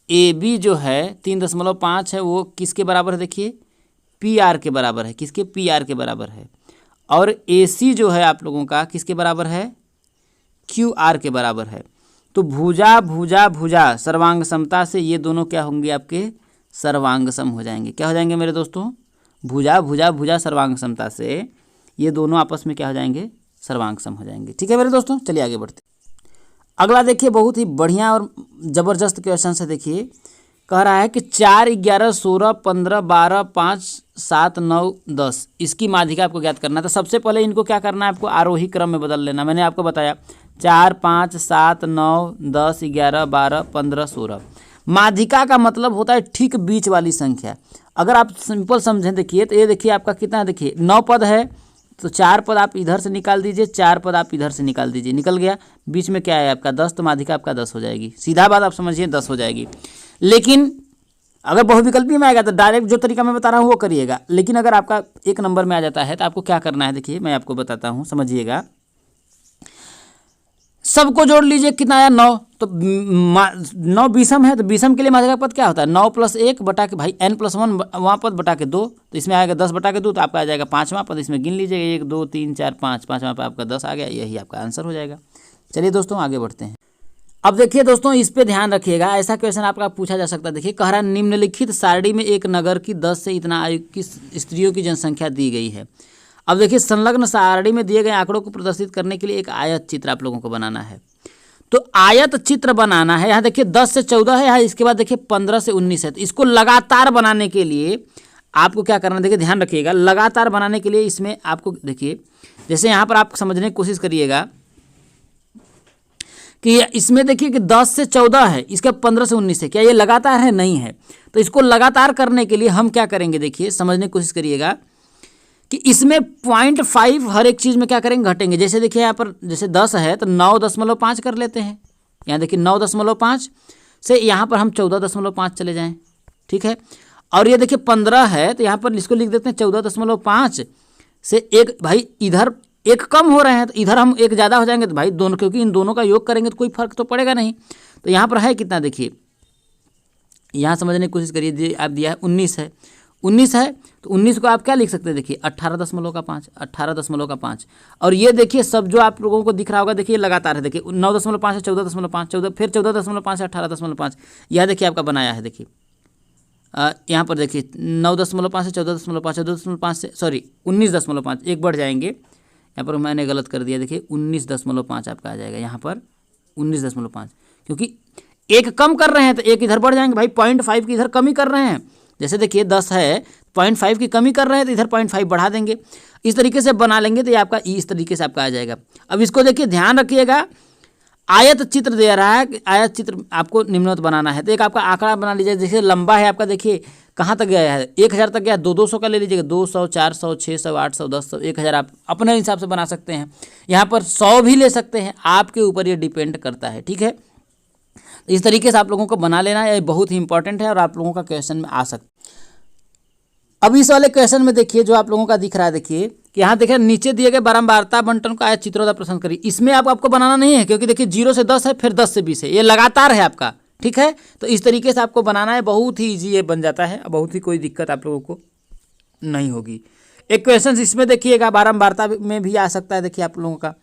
ए बी जो है 3.5 है, वो किसके बराबर है, देखिए पी आर के बराबर है। किसके, पी आर के बराबर है। और ए सी जो है आप लोगों का किसके बराबर है, क्यू आर के बराबर है। तो भुजा भुजा भुजा सर्वांग समता से ये दोनों क्या होंगे आपके सर्वांग सम हो जाएंगे। क्या हो जाएंगे मेरे दोस्तों, भुजा भुजा भुजा सर्वांग समता से ये दोनों आपस में क्या हो जाएंगे, सर्वांग सम हो जाएंगे। ठीक है मेरे दोस्तों, चलिए आगे बढ़ते। अगला देखिए, बहुत ही बढ़िया और ज़बरदस्त क्वेश्चन से। देखिए कह रहा है कि 4, 11, 16, 15, 12, 5, 7, 9, 10 इसकी माध्यिका आपको ज्ञात करना है। तो सबसे पहले इनको क्या करना है, आपको आरोही क्रम में बदल लेना। मैंने आपको बताया 4, 5, 7, 9, 10, 11, 12, 15, 16। माध्यिका का मतलब होता है ठीक बीच वाली संख्या। अगर आप सिंपल समझें, देखिए तो ये देखिए आपका कितना है, देखिए 9 पद है, तो 4 पद आप इधर से निकाल दीजिए, 4 पद आप इधर से निकाल दीजिए, निकल गया। बीच में क्या है आपका 10, तो माध्यिका आपका 10 हो जाएगी। सीधा बात आप समझिए, 10 हो जाएगी। लेकिन अगर बहुविकल्पी में आएगा तो डायरेक्ट जो तरीका मैं बता रहा हूँ वो करिएगा। लेकिन अगर आपका 1 नंबर में आ जाता है तो आपको क्या करना है, देखिए मैं आपको बताता हूँ, समझिएगा। सबको जोड़ लीजिए, कितना आया 9। तो 9 विषम है, तो विषम के लिए माध्यिका पद क्या होता है, 9 + 1 बटा के भाई n+1 वहाँ पद बटा के 2, तो इसमें आएगा 10 बटा के 2, तो आपका आ जाएगा 5वां पद। इसमें गिन लीजिएगा 1 2 3 4 5, 5वां पे आपका 10 आ गया। यही आपका आंसर हो जाएगा। चलिए दोस्तों आगे बढ़ते हैं। अब देखिए दोस्तों, इस पे ध्यान रखिएगा, ऐसा क्वेश्चन आपका पूछा जा सकता है। देखिए कह रहा है निम्नलिखित सारणी में एक नगर की 10 से इतना आयु की स्त्रियों की जनसंख्या दी गई है। अब देखिए संलग्न सारणी में दिए गए आंकड़ों को प्रदर्शित करने के लिए एक आयत चित्र आप लोगों को बनाना है। तो आयत चित्र बनाना है। यहाँ देखिए 10 से 14 है, यहाँ इसके बाद देखिए 15 से 19 है। तो इसको लगातार बनाने के लिए आपको क्या करना है, देखिए ध्यान रखिएगा, लगातार बनाने के लिए इसमें आपको देखिए, जैसे यहाँ पर आप समझने की कोशिश करिएगा कि इसमें देखिए कि 10 से 14 है, इसका 15 से 19 है। क्या ये लगातार है, नहीं है। तो इसको लगातार करने के लिए हम क्या करेंगे, देखिए समझने की कोशिश करिएगा कि इसमें 0.5 हर एक चीज़ में क्या करेंगे, घटेंगे। जैसे देखिए यहाँ पर जैसे 10 है तो 9.5 कर लेते हैं। यहाँ देखिए 9.5 से यहाँ पर हम 14.5 चले जाएं। ठीक है, और ये देखिए 15 है तो यहाँ पर इसको लिख देते हैं 14.5 से एक, भाई इधर एक कम हो रहे हैं तो इधर हम एक ज़्यादा हो जाएंगे। तो भाई दोनों, क्योंकि इन दोनों का योग करेंगे तो कोई फर्क तो पड़ेगा नहीं। तो यहाँ पर है कितना, देखिए यहाँ समझने की कोशिश करिए। आप दिया है 19 है, 19 है तो 19 को आप क्या लिख सकते हैं, देखिए 18.5, 18.5। और ये देखिए सब जो आप लोगों को दिख रहा होगा, देखिए लगातार है। देखिए 9.5 है, 14.5, 14 फिर 14.5 है, 18.5। यह देखिए आपका बनाया है। देखिए यहाँ पर देखिए 9.5 से 14.5, 14.5 से सॉरी 19.5, एक बढ़ जाएंगे। यहाँ पर मैंने गलत कर दिया, देखिए 19.5 आपका आ जाएगा। यहाँ पर 19.5, क्योंकि एक कम कर रहे हैं तो एक इधर बढ़ जाएंगे। भाई 0.5 की इधर कमी कर रहे हैं। जैसे देखिए 10 है, 0.5 की कमी कर रहे हैं तो इधर 0.5 बढ़ा देंगे। इस तरीके से बना लेंगे तो ये आपका इस तरीके से आपका आ जाएगा। अब इसको देखिए ध्यान रखिएगा, आयत चित्र दे रहा है, आयत चित्र आपको निम्नवत बनाना है। तो एक आपका आंकड़ा बना लीजिए। जैसे लंबा है आपका, देखिए कहाँ तक गया है, 1000 तक गया। 200 का ले लीजिएगा, 200, 400, 600, 800, 1000, 1000 आप अपने हिसाब से बना सकते हैं। यहाँ पर 100 भी ले सकते हैं, आपके ऊपर ये डिपेंड करता है। ठीक है, इस तरीके से आप लोगों को बना लेना है, ये बहुत ही इंपॉर्टेंट है और आप लोगों का क्वेश्चन में आ सकता है। अब इस वाले क्वेश्चन में देखिए जो आप लोगों का दिख रहा है, देखिए कि यहाँ देखिए नीचे दिए गए बारंबारता बंटन का आयत चित्रों का प्रश्न करिए। इसमें आपको बनाना नहीं है, क्योंकि देखिए 0 से 10 है, फिर 10 से 20 है, ये लगातार है आपका, ठीक है। तो इस तरीके से आपको बनाना है, बहुत ही ईजी ये बन जाता है, बहुत ही कोई दिक्कत आप लोगों को नहीं होगी। एक क्वेश्चन इसमें देखिएगा बारंबारता में भी आ सकता है। देखिए आप लोगों का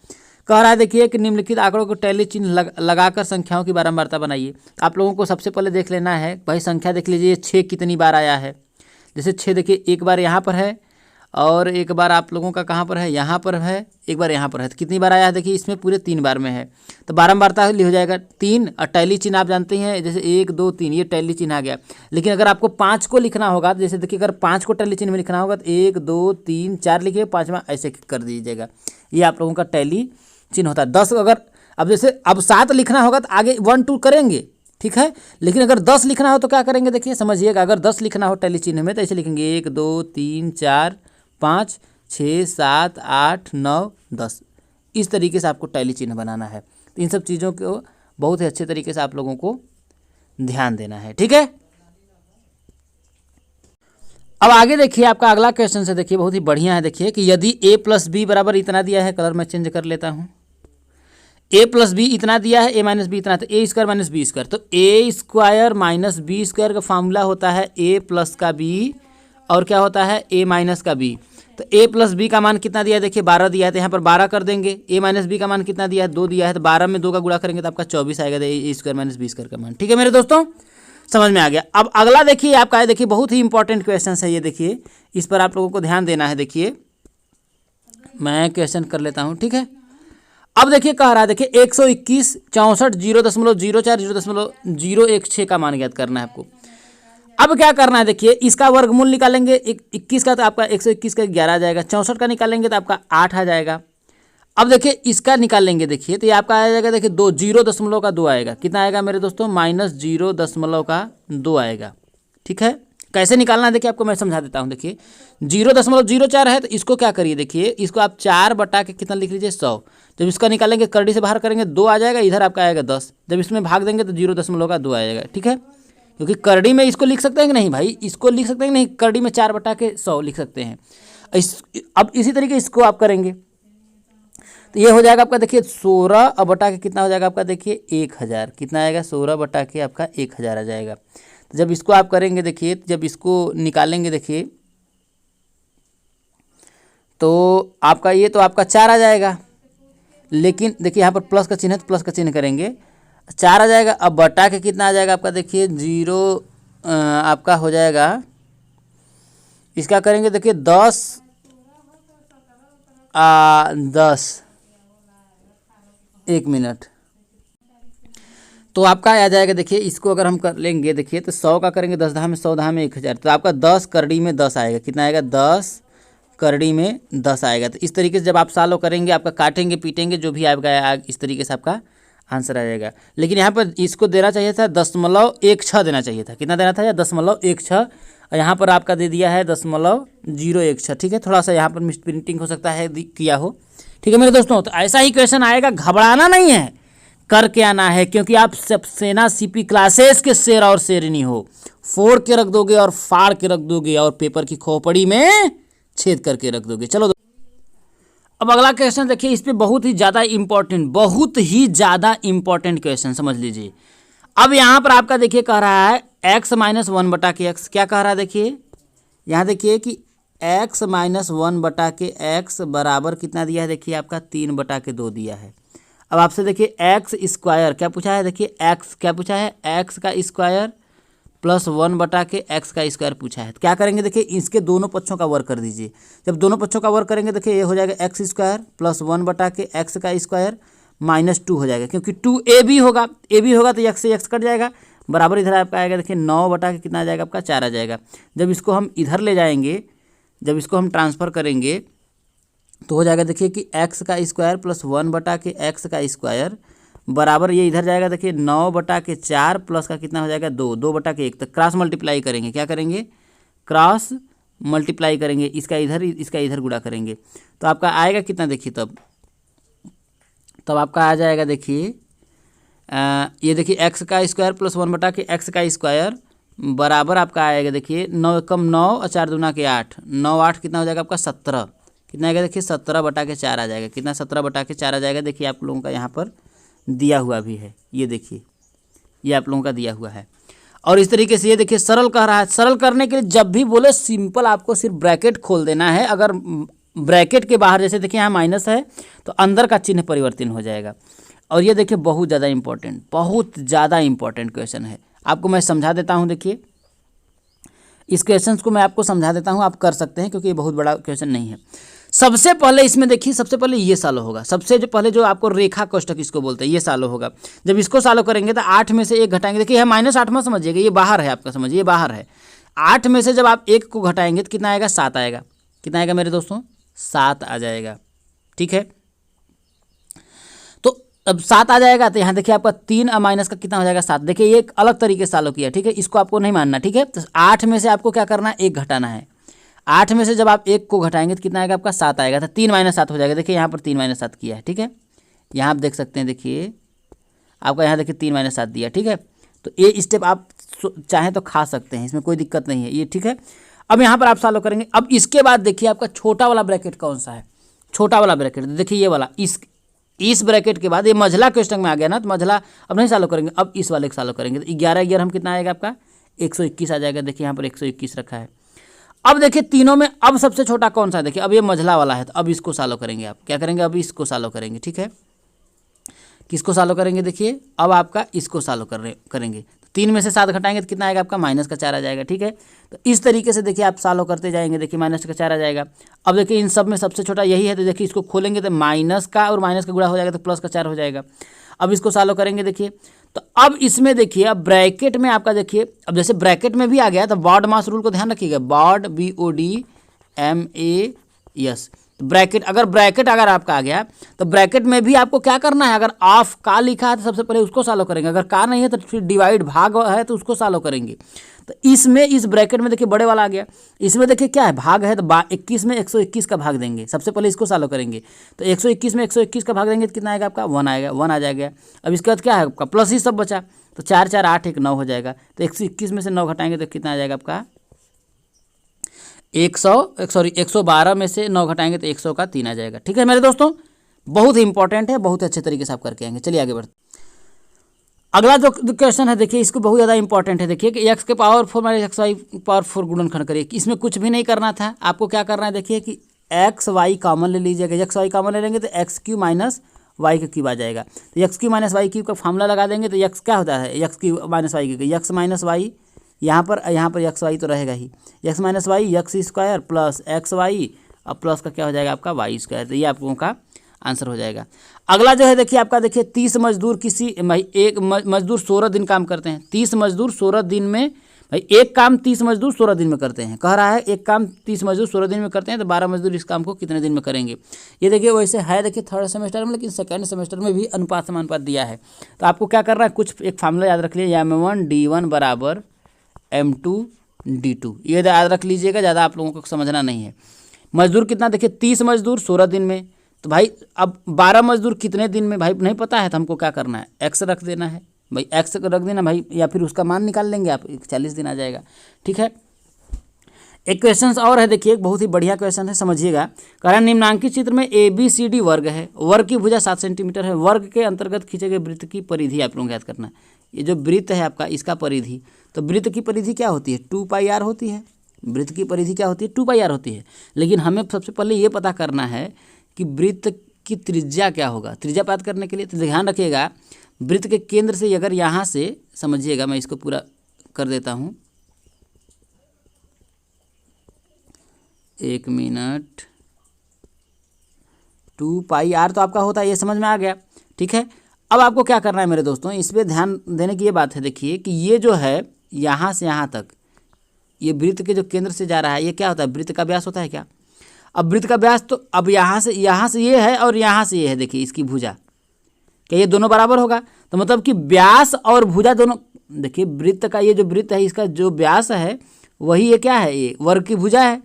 कह रहा है, देखिए कि निम्नलिखित आंकड़ों को टैली चिन्ह लगाकर संख्याओं की बारंबारता बनाइए। आप लोगों को सबसे पहले देख लेना है भाई, संख्या देख लीजिए 6 कितनी बार आया है। जैसे 6 देखिए एक बार यहाँ पर है और एक बार आप लोगों का कहाँ पर है, यहाँ पर है, एक बार यहाँ पर है। तो कितनी बार आया है देखिए, इसमें पूरे 3 बार में है। तो बारंबारता हो जाएगा 3 और टैली चिन्ह आप जानते हैं, जैसे 1 2 3 ये टैली चिन्ह आ गया। लेकिन अगर आपको 5 को लिखना होगा, तो जैसे देखिए अगर 5 को टैली चिन्ह में लिखना होगा तो 1 2 3 4 लिखिए, 5वां ऐसे कर दीजिएगा। ये आप लोगों का टैली चिन्ह होता है। 10 अगर अब जैसे अब 7 लिखना होगा तो आगे 1 2 करेंगे, ठीक है। लेकिन अगर 10 लिखना हो तो क्या करेंगे, देखिए समझिएगा। अगर 10 लिखना हो टैली चिन्ह में तो ऐसे लिखेंगे 1 2 3 4 5 6 7 8 9 10। इस तरीके से आपको टैली चिन्ह बनाना है। तो इन सब चीज़ों को बहुत ही अच्छे तरीके से आप लोगों को ध्यान देना है, ठीक है। अब आगे देखिए आपका अगला क्वेश्चन से देखिए बहुत ही बढ़िया है। देखिए कि यदि a प्लस बी बराबर इतना दिया है, कलर मैं चेंज कर लेता हूँ, a प्लस बी इतना दिया है, a माइनस बी इतना, तो ए स्क्वायर माइनस बी स्क्वायर, तो ए स्क्वायर माइनस बी स्क्वायर का फार्मूला होता है a प्लस का b और क्या होता है a माइनस का b। तो a प्लस बी का मान कितना दिया है, देखिए 12 दिया है, तो यहाँ पर 12 कर देंगे। a माइनस बी का मान कितना दिया है, 2 दिया है, तो 12 में 2 का गुणा करेंगे तो आपका 24 आएगा, ए स्क्वायर माइनस बी स्क्वायर का मान। ठीक है मेरे दोस्तों, समझ में आ गया। अब अगला देखिए आपका है, देखिए बहुत ही इंपॉर्टेंट क्वेश्चन है ये, देखिए इस पर आप लोगों को ध्यान देना है। देखिए मैं क्वेश्चन कर लेता हूँ, ठीक है। अब देखिए कह रहा है, देखिए 121 64 0.04 0.016 का मान ज्ञात करना है आपको। अब क्या करना है, देखिए इसका वर्गमूल निकालेंगे, 21 का तो आपका 121 का 11 आ जाएगा, 64 का निकालेंगे तो आपका 8 आ जाएगा। अब देखिए इसका निकालेंगे, देखिए तो ये आपका आ जाएगा, देखिए 0.2 आएगा। कितना आएगा मेरे दोस्तों, -0.2 आएगा। ठीक है, कैसे निकालना है देखिए आपको मैं समझा देता हूँ। देखिए 0.04 है तो इसको क्या करिए, देखिए इसको आप 4 बटा के कितना लिख लीजिए 100। जब इसका निकालेंगे करड़ी से बाहर करेंगे 2 आ जाएगा, इधर आपका आएगा 10। जब इसमें भाग देंगे तो 0.2 आएगा। ठीक है, क्योंकि करड़ी में इसको लिख सकते हैं कि नहीं भाई, इसको लिख सकते हैं कि नहीं, करड़ी में 4 बटा के 100 लिख सकते हैं। अब इसी तरीके इसको आप करेंगे तो ये हो जाएगा आपका, देखिए 16 अब बटा के कितना हो जाएगा आपका, देखिए 1000। कितना आएगा, 16 बटा के आपका 1000 आ जाएगा। तो जब इसको आप करेंगे, देखिए जब इसको निकालेंगे, देखिए तो आपका ये तो आपका 4 आ जाएगा। लेकिन देखिए यहाँ पर प्लस का चिन्ह है तो प्लस का चिन्ह करेंगे, 4 आ जाएगा। अब बटा के कितना आ जाएगा आपका, देखिए 0 आपका हो जाएगा, इसका करेंगे देखिए 10 1 मिनट, तो आपका आ जाएगा। देखिए इसको अगर हम कर लेंगे, देखिए तो 100 का करेंगे 10 धाम में 100 धाम में 1000, तो आपका 10 करड़ी में 10 आएगा। कितना आएगा, 10 करड़ी में 10 आएगा। तो इस तरीके से जब आप सॉल्व करेंगे, आपका काटेंगे पीटेंगे जो भी आएगा, इस तरीके से आपका आंसर आ जाएगा। लेकिन यहाँ पर इसको देना चाहिए था 0.16 देना चाहिए था। कितना देना था, या 0.16, और यहाँ पर आपका दे दिया है 0.016। ठीक है, थोड़ा सा यहाँ पर मिस प्रिंटिंग हो सकता है किया हो। ठीक है मेरे दोस्तों, तो ऐसा ही क्वेश्चन आएगा, घबराना नहीं है, करके आना है, क्योंकि आप सब सेना सीपी क्लासेस के शेर और शेरनी हो। फोड़ के रख दोगे और फाड़ के रख दोगे और पेपर की खोपड़ी में छेद करके रख दोगे। चलो अब अगला क्वेश्चन देखिए, इस पे बहुत ही ज़्यादा इंपॉर्टेंट क्वेश्चन समझ लीजिए। अब यहाँ पर आपका देखिए कह रहा है x माइनस 1 बटा के x, क्या कह रहा है देखिए यहाँ देखिए कि x माइनस 1 बटा के x बराबर कितना दिया है, देखिए आपका 3 बटा के 2 दिया है। अब आपसे देखिए एक्स स्क्वायर क्या पूछा है, देखिए एक्स क्या पूछा है, एक्स का स्क्वायर प्लस 1 बटा के एक्स का स्क्वायर पूछा है। तो क्या करेंगे, देखिए इसके दोनों पक्षों का वर्ग कर दीजिए। जब दोनों पक्षों का वर्ग करेंगे, देखिए ये हो जाएगा एक्स स्क्वायर प्लस 1 बटा के एक्स का स्क्वायर -2 हो जाएगा, क्योंकि 2ab होगा, ab होगा तो एक्स से एक्स कट जाएगा, बराबर इधर आपका आएगा, देखिए 9 बटा के कितना आ जाएगा आपका 4 आ जाएगा। जब इसको हम इधर ले जाएंगे, जब इसको हम ट्रांसफ़र करेंगे तो हो जाएगा, देखिए कि x का स्क्वायर प्लस 1 बटा के x का स्क्वायर बराबर ये इधर जाएगा, देखिए 9 बटा के 4 प्लस का कितना हो जाएगा 2 बटा के 1, तक क्रॉस मल्टीप्लाई करेंगे। क्या करेंगे, क्रॉस मल्टीप्लाई करेंगे, इसका इधर गुणा करेंगे तो आपका आएगा कितना, देखिए तब आपका आ जाएगा, देखिए ये देखिए एक्स का स्क्वायर प्लस 1/के एक्स का स्क्वायर बराबर आपका आएगा देखिए 9 कम 9 और 4 दूना के 8, 9 8 कितना हो जाएगा आपका 17, कितना आएगा देखिए 17/4 आ जाएगा, कितना 17/4 आ जाएगा। देखिए आप लोगों का यहाँ पर दिया हुआ भी है, ये देखिए ये आप लोगों का दिया हुआ है। और इस तरीके से ये देखिए सरल कह रहा है, सरल करने के लिए जब भी बोले सिंपल आपको सिर्फ ब्रैकेट खोल देना है। अगर ब्रैकेट के बाहर जैसे देखिए यहाँ माइनस है तो अंदर का चिन्ह परिवर्तन हो जाएगा। और ये देखिए बहुत ज़्यादा इंपॉर्टेंट क्वेश्चन है, आपको मैं समझा देता हूँ। देखिए इस क्वेश्चन को मैं आपको समझा देता हूँ, आप कर सकते हैं क्योंकि ये बहुत बड़ा क्वेश्चन नहीं है। सबसे पहले इसमें देखिए, सबसे पहले ये सालो होगा, सबसे जो पहले जो आपको रेखा कोष्ठक इसको बोलते हैं, ये सालो होगा। जब इसको सालो करेंगे तो 8 में से 1 घटाएंगे, देखिए यह -8 मत समझिएगा, ये बाहर है आपका, समझिए ये बाहर है। 8 में से जब आप 1 को घटाएंगे तो कितना आएगा 7 आएगा, कितना आएगा मेरे दोस्तों 7 आ जाएगा, ठीक है। तो अब 7 आ जाएगा तो यहाँ देखिए आपका 3 और माइनस का कितना हो जाएगा 7। देखिए ये एक अलग तरीके से सालो किया, ठीक है, इसको आपको नहीं मानना, ठीक है। तो 8 में से आपको क्या करना है 1 घटाना है, 8 में से जब आप 1 को घटाएंगे तो कितना आएगा आपका 7 आएगा, तो 3 - 7 हो जाएगा। देखिए यहाँ पर 3 - 7 किया है, ठीक है, यहाँ आप देख सकते हैं, देखिए आपका यहाँ देखिए 3 - 7 दिया, ठीक है। तो ये स्टेप आप चाहें तो खा सकते हैं, इसमें कोई दिक्कत नहीं है ये, ठीक है। अब यहाँ पर आप सॉल्व करेंगे। अब इसके बाद देखिए आपका छोटा वाला ब्रैकेट कौन सा है, छोटा वाला ब्रैकेट देखिए ये वाला, इस ब्रैकेट के बाद ये मझला क्वेश्चन में आ गया ना, तो मझला अब नहीं सॉल्व करेंगे, अब इस वाले को सॉल्व करेंगे। तो 11 हम कितना आएगा आपका 121 आ जाएगा। देखिए यहाँ पर 121 रखा है। अब देखिए तीनों में अब सबसे छोटा कौन सा है, देखिए अब ये मझला वाला है, तो अब इसको सॉल्व करेंगे। आप क्या करेंगे, अब इसको सॉल्व करेंगे, ठीक है। किसको सॉल्व करेंगे, देखिए अब आपका इसको सॉल्व करेंगे। 3 में से 7 घटाएंगे तो कितना आएगा आपका -4 आ जाएगा, ठीक है। तो इस तरीके से देखिए आप सॉल्व करते जाएंगे, देखिए -4 आ जाएगा। अब देखिए इन सब में सबसे छोटा यही है, तो देखिए इसको खोलेंगे तो माइनस का और माइनस का गुणा हो जाएगा तो +4 हो जाएगा। अब इसको सॉल्व करेंगे, देखिए तो अब इसमें देखिए अब ब्रैकेट में आपका देखिए, अब जैसे ब्रैकेट में भी आ गया तो बॉड मास रूल को ध्यान रखिएगा, बॉड BODMAS ब्रैकेट, अगर आपका आ गया तो ब्रैकेट में भी आपको क्या करना है, अगर ऑफ का लिखा है तो सबसे पहले उसको सॉल्व करेंगे, अगर का नहीं है तो फिर डिवाइड भाग है तो उसको सॉल्व करेंगे। तो इसमें इस ब्रैकेट में देखिए बड़े वाला आ गया, इसमें देखिए क्या है भाग है, तो 21 में 121 का भाग देंगे, सबसे पहले इसको सॉल्व करेंगे। तो 121 में 121 का भाग देंगे तो कितना आएगा आपका 1 आएगा, 1 आ जाएगा। अब इसके बाद क्या है आपका प्लस ही सब बचा, तो 4 4 8 1 9 हो जाएगा। तो 121 में से 9 घटाएंगे तो कितना आ जाएगा आपका 112 में से 9 घटाएंगे तो 100 का 3 आ जाएगा, ठीक है मेरे दोस्तों। बहुत ही इंपॉर्टेंट है, बहुत अच्छे तरीके से आप करके आएंगे। चलिए आगे बढ़ते। अगला जो क्वेश्चन है देखिए, इसको बहुत ज़्यादा इंपॉर्टेंट है। देखिए कि x के पावर 4 - xy पावर 4 गुणनखंड करिए, इसमें कुछ भी नहीं करना था, आपको क्या करना है देखिए कि xy कॉमन ले लीजिएगा, xy कॉमन ले लेंगे तो x³ - y³ आ जाएगा। तो x³ - y³ का फार्मूला लगा देंगे तो x क्या होता है x³ - y³, x - y यहाँ पर xy तो रहेगा ही, x - y x² plus xy और प्लस का क्या हो जाएगा आपका y²। तो ये आप लोगों का आंसर हो जाएगा। अगला जो है देखिए आपका देखिए 30 मजदूर एक मजदूर 16 दिन काम करते हैं, 30 मजदूर 16 दिन में, भाई एक काम 30 मजदूर 16 दिन में करते हैं, कह रहा है एक काम 30 मजदूर 16 दिन में करते हैं, तो 12 मजदूर इस काम को कितने दिन में करेंगे। ये देखिए वैसे है देखिए 3rd सेमेस्टर में, लेकिन 2nd सेमेस्टर में भी अनुपात समानुपात दिया है। तो आपको क्या करना है, कुछ एक फार्मूला याद रख लीजिए, M1 D1 बराबर M2 D2, ये याद रख लीजिएगा, ज़्यादा आप लोगों को समझना नहीं है। मजदूर कितना देखिए 30 मजदूर 16 दिन में, तो भाई अब 12 मजदूर कितने दिन में भाई नहीं पता है, तो हमको क्या करना है x रख देना है भाई, x रख देना भाई, या फिर उसका मान निकाल लेंगे आप, 40 दिन आ जाएगा, ठीक है। एक क्वेश्चन और है देखिए, एक बहुत ही बढ़िया क्वेश्चन है, समझिएगा। कारण निम्नांकित चित्र में ABCD वर्ग है, वर्ग की भुजा 7 सेंटीमीटर है, वर्ग के अंतर्गत खींचे गए वृत्त की परिधि आप लोगों को याद करना है। ये जो वृत्त है आपका, इसका परिधि, तो वृत्त की परिधि क्या होती है 2πr होती है, वृत्त की परिधि क्या होती है 2πr होती है। लेकिन हमें सबसे पहले ये पता करना है कि वृत्त की त्रिज्या क्या होगा। त्रिज्या प्राप्त करने के लिए तो ध्यान रखिएगा, वृत्त के केंद्र से अगर यहाँ से समझिएगा, मैं इसको पूरा कर देता हूँ, 1 मिनट, 2πr तो आपका होता है, ये समझ में आ गया, ठीक है। अब आपको क्या करना है मेरे दोस्तों, इस पर ध्यान देने की ये बात है, देखिए कि ये जो है यहाँ से यहाँ तक, ये वृत्त के जो केंद्र से जा रहा है, ये क्या होता है वृत्त का व्यास होता है क्या। अब वृत्त का व्यास तो अब यहाँ से ये है और यहाँ से ये है, देखिए इसकी भुजा, क्या ये दोनों बराबर होगा, तो मतलब कि व्यास और भुजा दोनों, देखिए वृत्त का ये जो वृत्त है इसका जो व्यास है वही ये क्या है, ये वर्ग की भुजा है।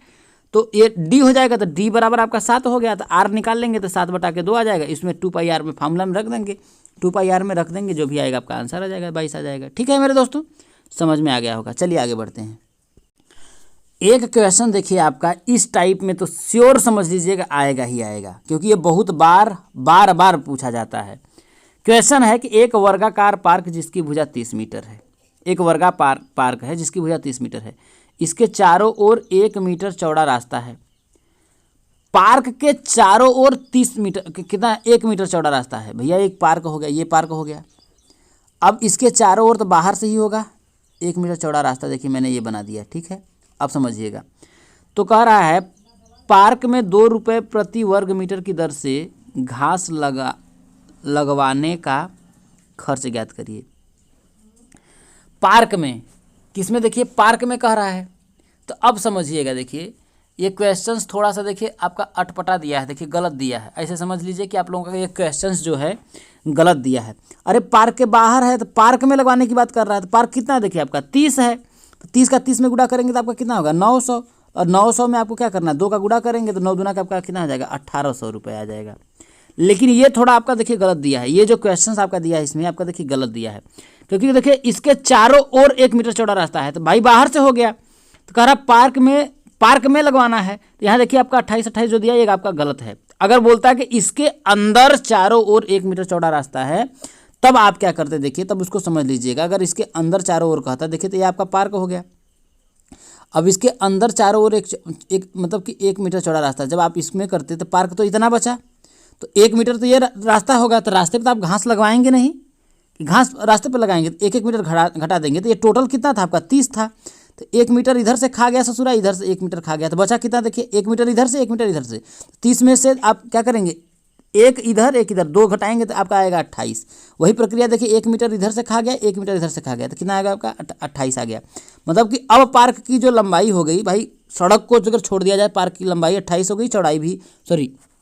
तो ये डी हो जाएगा, तो डी बराबर आपका 7 हो गया। तो आर निकाल लेंगे तो 7/2 आ जाएगा। इसमें 2πr में फार्मूला में रख देंगे, 2πr में रख देंगे, जो भी आएगा आपका आंसर आ जाएगा, 22 आ जाएगा। ठीक है मेरे दोस्तों, समझ में आ गया होगा। चलिए आगे बढ़ते हैं। एक क्वेश्चन देखिए आपका इस टाइप में, तो श्योर समझ लीजिएगा आएगा ही आएगा, क्योंकि ये बहुत बार पूछा जाता है। क्वेश्चन है कि एक वर्गाकार पार्क जिसकी भुजा 30 मीटर है, एक वर्गाकार पार्क है जिसकी भुजा 30 मीटर है, इसके चारों ओर 1 मीटर चौड़ा रास्ता है। पार्क के चारों ओर 30 मीटर कितना 1 मीटर चौड़ा रास्ता है। भैया एक पार्क हो गया, ये पार्क हो गया। अब इसके चारों ओर तो बाहर से ही होगा 1 मीटर चौड़ा रास्ता। देखिए मैंने ये बना दिया, ठीक है। अब समझिएगा, तो कह रहा है पार्क में 2 रुपये प्रति वर्ग मीटर की दर से घास लगवाने का खर्च ज्ञात करिए। पार्क में, किसमें, देखिए पार्क में कह रहा है। तो अब समझिएगा, देखिए ये क्वेश्चंस थोड़ा सा देखिए आपका अटपटा दिया है, देखिए गलत दिया है। ऐसे समझ लीजिए कि आप लोगों का ये क्वेश्चंस जो है गलत दिया है। अरे पार्क के बाहर है तो पार्क में लगवाने की बात कर रहा है। तो पार्क कितना देखिए आपका 30 है, तो 30 का 30 में गुणा करेंगे तो आपका कितना होगा 900, और 900 में आपको क्या करना है 2 का गुणा करेंगे तो 9 दूना का आपका कितना आ जाएगा 1800 रुपये आ जाएगा। लेकिन ये थोड़ा आपका देखिए गलत दिया है, ये जो क्वेश्चंस आपका दिया है इसमें आपका देखिए गलत दिया है, क्योंकि देखिए इसके चारों ओर 1 मीटर चौड़ा रास्ता है। तो भाई बाहर से हो गया, तो कह रहा पार्क में लगवाना है। तो यहाँ देखिए आपका 28 जो दिया ये आपका गलत है। अगर बोलता है कि इसके अंदर चारों ओर 1 मीटर चौड़ा रास्ता है, तब आप क्या करते देखिए, तब उसको समझ लीजिएगा। अगर इसके अंदर चारों ओर कहता देखिए तो ये आपका पार्क हो गया। अब इसके अंदर चारों ओर एक मतलब कि 1 मीटर चौड़ा रास्ता, जब आप इसमें करते तो पार्क तो इतना बचा, तो 1 मीटर तो ये रास्ता होगा। तो रास्ते पे तो आप घास लगवाएंगे नहीं, घास रास्ते पे लगाएंगे तो 1-1 मीटर घटा देंगे। तो ये टोटल कितना था आपका 30 था, तो 1 मीटर इधर से खा गया ससुरा, इधर से 1 मीटर खा गया, तो बचा कितना देखिए 1 मीटर इधर से 1 मीटर इधर से। 30 में से आप क्या करेंगे, एक इधर 2 घटाएंगे तो आपका आएगा 28। वही प्रक्रिया देखिए 1 मीटर इधर से खा गया, 1 मीटर इधर से खा गया, तो कितना आएगा आपका 28 आ गया। मतलब कि अब पार्क की जो लंबाई हो गई, भाई सड़क को अगर छोड़ दिया जाए पार्क की लंबाई 28 हो गई,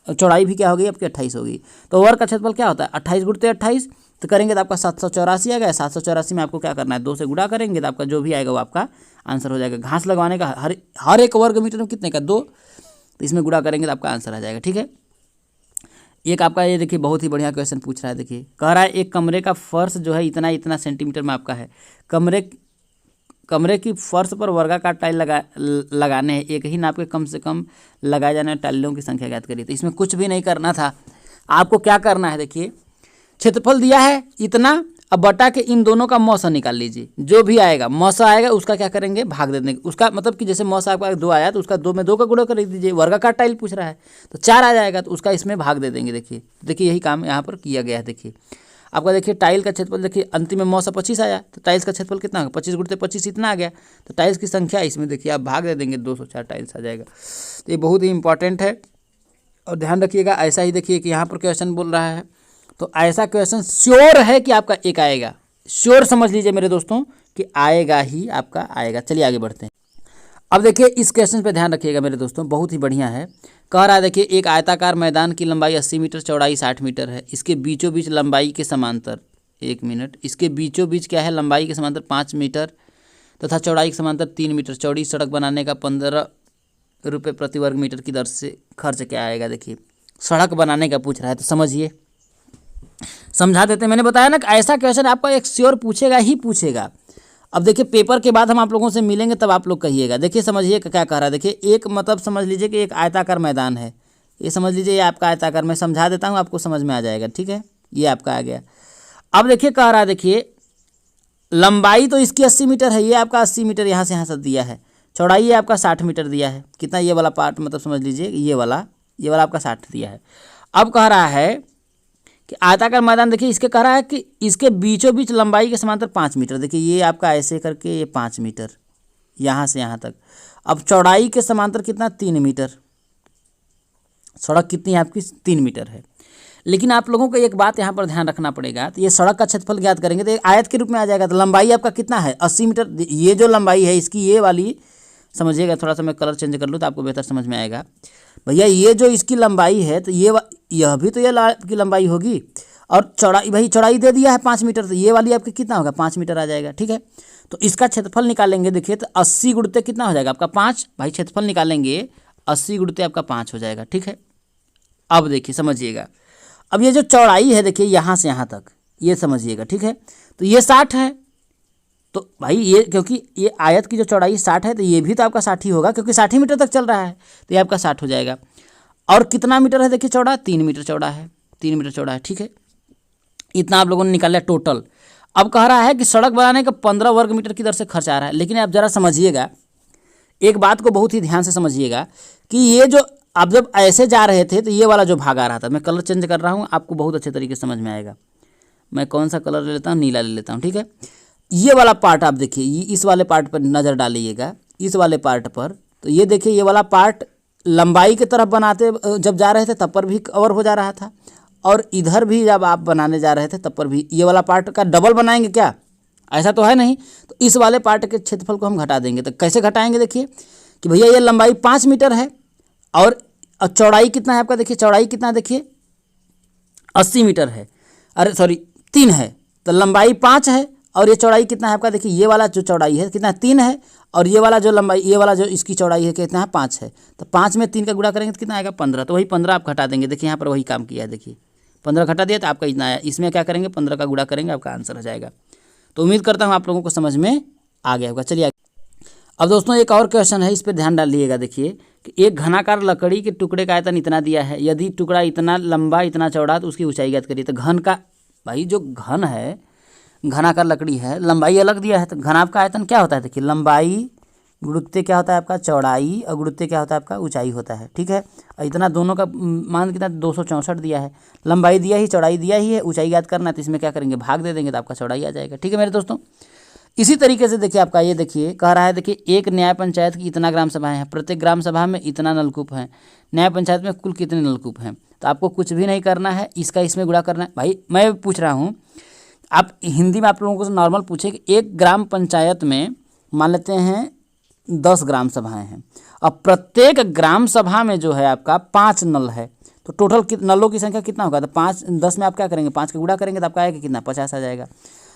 चौड़ाई भी क्या हो गई आपकी 28 हो गई। तो वर्ग का क्षेत्रफल क्या होता है 28 गुणते 28, तो करेंगे तो आपका 784 आ गया। 784 में आपको क्या करना है 2 से गुणा करेंगे तो आपका जो भी आएगा वो आपका आंसर हो जाएगा। घास लगवाने का हर एक वर्ग मीटर में कितने का 2, तो इसमें गुणा करेंगे तो आपका आंसर आ जाएगा। ठीक है, एक आपका ये देखिए बहुत ही बढ़िया क्वेश्चन पूछ रहा है। देखिए कह रहा है एक कमरे का फर्श जो है इतना सेंटीमीटर में आपका है। कमरे की फर्श पर वर्गाकार टाइल लगाने हैं, एक ही नाप के कम से कम लगाए जाने वाले टाइलों की संख्या ज्ञात करिए। तो इसमें कुछ भी नहीं करना था, आपको क्या करना है देखिए क्षेत्रफल दिया है इतना, अब बटा के इन दोनों का मौसा निकाल लीजिए। जो भी आएगा मौसा आएगा उसका क्या करेंगे भाग दे देंगे। उसका मतलब कि जैसे मौसा आपका 2 आया तो उसका 2 में 2 का गुणा कर दीजिए। वर्गाकार टाइल पूछ रहा है तो 4 आ जाएगा तो उसका इसमें भाग दे देंगे। देखिए यही काम यहाँ पर किया गया है। देखिए आपका देखिए टाइल का क्षेत्रफल देखिए अंतिम में मौसा 25 आया, तो टाइल्स का क्षेत्रफल कितना होगा 25 गुणते 25 इतना आ गया। तो टाइल्स की संख्या इसमें देखिए आप भाग दे देंगे 204 टाइल्स आ जाएगा। तो ये बहुत ही इंपॉर्टेंट है और ध्यान रखिएगा। ऐसा ही देखिए कि यहाँ पर क्वेश्चन बोल रहा है तो ऐसा क्वेश्चन श्योर है कि आपका एक आएगा। श्योर समझ लीजिए मेरे दोस्तों कि आएगा ही आपका आएगा। चलिए आगे बढ़ते हैं। अब देखिए इस क्वेश्चन पे ध्यान रखिएगा मेरे दोस्तों, बहुत ही बढ़िया है। कह रहा है देखिए एक आयताकार मैदान की लंबाई 80 मीटर चौड़ाई 60 मीटर है। इसके बीचों बीच लंबाई के समांतर 1 मिनट, इसके बीचों बीच क्या है लंबाई के समांतर 5 मीटर तथा चौड़ाई के समांतर 3 मीटर चौड़ी सड़क बनाने का 15 रुपये प्रति वर्ग मीटर की दर से खर्च क्या आएगा। देखिए सड़क बनाने का पूछ रहा है तो समझिए, समझा देते हैं। मैंने बताया ना कि ऐसा क्वेश्चन आपका एक श्योर पूछेगा ही पूछेगा। अब देखिए पेपर के बाद हम आप लोगों से मिलेंगे तब आप लोग कहिएगा। देखिए समझिए क्या कह रहा है। देखिए एक मतलब समझ लीजिए कि एक आयताकार मैदान है, ये समझ लीजिए ये आपका आयताकार, मैं समझा देता हूँ आपको समझ में आ जाएगा। ठीक है, ये आपका आ गया। अब देखिए कह रहा है देखिए लंबाई तो इसकी 80 मीटर है, ये आपका 80 मीटर यहाँ से यहाँ से दिया है। चौड़ाई ये आपका 60 मीटर दिया है। कितना ये वाला पार्ट मतलब समझ लीजिए ये वाला आपका 60 दिया है। अब कह रहा है कि आयताकार मैदान देखिए इसके कह रहा है कि इसके बीचों बीच लंबाई के समांतर 5 मीटर। देखिए ये आपका ऐसे करके ये 5 मीटर यहाँ से यहाँ तक। अब चौड़ाई के समांतर कितना 3 मीटर, सड़क कितनी है आपकी 3 मीटर है। लेकिन आप लोगों को एक बात यहाँ पर ध्यान रखना पड़ेगा, तो ये सड़क का क्षेत्रफल ज्ञात करेंगे तो एक आयत के रूप में आ जाएगा। तो लंबाई आपका कितना है 80 मीटर। ये जो लंबाई है इसकी ये वाली समझिएगा, थोड़ा सा मैं कलर चेंज कर लूँ तो आपको बेहतर समझ में आएगा। भैया ये जो इसकी लंबाई है तो यह भी तो ये की लंबाई होगी और चौड़ाई भाई चौड़ाई दे दिया है 5 मीटर, तो ये वाली आपकी कितना होगा 5 मीटर आ जाएगा। ठीक है, तो इसका क्षेत्रफल निकालेंगे। देखिए तो 80 गुणते कितना हो जाएगा आपका 5, भाई क्षेत्रफल निकालेंगे 80 गुणित आपका 5 हो जाएगा। ठीक है, अब देखिए समझिएगा, अब ये जो चौड़ाई है देखिए यहाँ से यहाँ तक, ये समझिएगा। ठीक है, तो ये 60 है, तो भाई ये क्योंकि ये आयत की जो चौड़ाई 60 है तो ये भी तो आपका 60 ही होगा, क्योंकि 60 मीटर तक चल रहा है, तो ये आपका 60 हो जाएगा। और कितना मीटर है देखिए चौड़ा, 3 मीटर चौड़ा है, 3 मीटर चौड़ा है। ठीक है, इतना आप लोगों ने निकाला टोटल। अब कह रहा है कि सड़क बनाने का 15 वर्ग मीटर की दर से खर्च आ रहा है। लेकिन आप ज़रा समझिएगा, एक बात को बहुत ही ध्यान से समझिएगा कि ये जो आप जब ऐसे जा रहे थे तो ये वाला जो भाग आ रहा था, मैं कलर चेंज कर रहा हूँ, आपको बहुत अच्छे तरीके से समझ में आएगा। मैं कौन सा कलर ले लेता हूँ, नीला ले लेता हूँ। ठीक है, ये वाला पार्ट आप देखिए, ये इस वाले पार्ट पर नज़र डालिएगा, इस वाले पार्ट पर, तो ये देखिए ये वाला पार्ट लंबाई की तरफ बनाते जब जा रहे थे तब पर भी कवर हो जा रहा था, और इधर भी जब आप बनाने जा रहे थे तब पर भी ये वाला पार्ट का डबल बनाएंगे क्या, ऐसा तो है नहीं। तो इस वाले पार्ट के क्षेत्रफल को हम घटा देंगे। तो कैसे घटाएंगे, देखिए कि भैया ये लंबाई 5 मीटर है और चौड़ाई कितना है आपका, देखिए चौड़ाई कितना है, देखिए 80 मीटर है, अरे सॉरी 3 है, तो लंबाई 5 है और ये चौड़ाई कितना है आपका, देखिए ये वाला जो चौड़ाई है कितना 3 है, और ये वाला जो लंबाई, ये वाला जो इसकी चौड़ाई है कितना है 5 है, तो 5 में 3 का गुणा करेंगे तो कितना आएगा 15, तो वही 15 आप घटा देंगे। देखिए यहाँ पर वही काम किया है, देखिए 15 घटा दिया तो आपका इतना आया, इसमें क्या करेंगे 15 का गुणा करेंगे, आपका आंसर हो जाएगा। तो उम्मीद करता हूँ आप लोगों को समझ में आ गया होगा। चलिए अब दोस्तों एक और क्वेश्चन है, इस पर ध्यान डालिएगा। देखिए कि एक घनाकार लकड़ी के टुकड़े का आयतन इतना दिया है, यदि टुकड़ा इतना लंबा इतना चौड़ा तो उसकी ऊंचाई ज्ञात करिए। तो घन का, भाई जो घन है, घनाकार लकड़ी है, लंबाई अलग दिया है, तो घनाभ का आयतन क्या होता है, देखिए लंबाई गुणित क्या होता है आपका चौड़ाई, और गुणित क्या होता है आपका ऊंचाई होता है। ठीक है, और इतना दोनों का मान कितना 264 दिया है, लंबाई दिया ही चौड़ाई दिया ही है, ऊंचाई याद करना है, तो इसमें क्या करेंगे भाग दे देंगे तो आपका चौड़ाई आ जाएगा। ठीक है मेरे दोस्तों, इसी तरीके से देखिए आपका ये देखिए कह रहा है, देखिए एक न्याय पंचायत की इतना ग्राम सभाएं हैं, प्रत्येक ग्राम सभा में इतना नलकूप हैं, न्याय पंचायत में कुल कितने नलकूप हैं। तो आपको कुछ भी नहीं करना है, इसका इसमें गुणा करना है। भाई मैं पूछ रहा हूँ, आप हिंदी में आप लोगों को नॉर्मल पूछे कि एक ग्राम पंचायत में मान लेते हैं 10 ग्राम सभाएं हैं, अब प्रत्येक ग्राम सभा में जो है आपका 5 नल है, तो टोटल नलों की संख्या कितना होगा, तो 5 10 में आप क्या करेंगे 5 का गुणा करेंगे तो आपका आएगा कितना 50 आ जाएगा।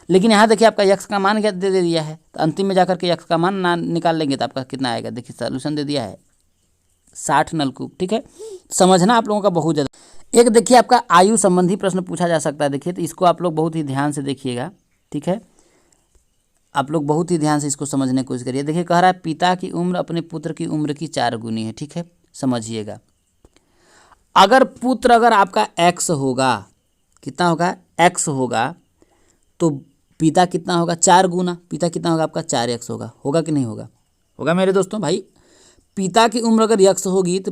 लेकिन यहाँ देखिए आपका यक्स का मान क्या दे दिया है, तो अंतिम में जाकर के यक्स का मान निकाल लेंगे तो आपका कितना आएगा, देखिए सोल्यूशन दे दिया है 60 नलकूप। ठीक है, समझना आप लोगों का बहुत ज़्यादा। एक देखिए आपका आयु संबंधी प्रश्न पूछा जा सकता है, देखिए तो इसको आप लोग बहुत ही ध्यान से देखिएगा। ठीक है, आप लोग बहुत ही ध्यान से इसको समझने की कोशिश करिए। देखिए कह रहा है पिता की उम्र अपने पुत्र की उम्र की 4 गुनी है। ठीक है, समझिएगा, अगर पुत्र अगर आपका x होगा, कितना होगा x होगा, तो पिता कितना होगा 4 गुना, पिता कितना होगा आपका 4x होगा, होगा कि नहीं होगा, होगा मेरे दोस्तों। भाई पिता की उम्र अगर x होगी तो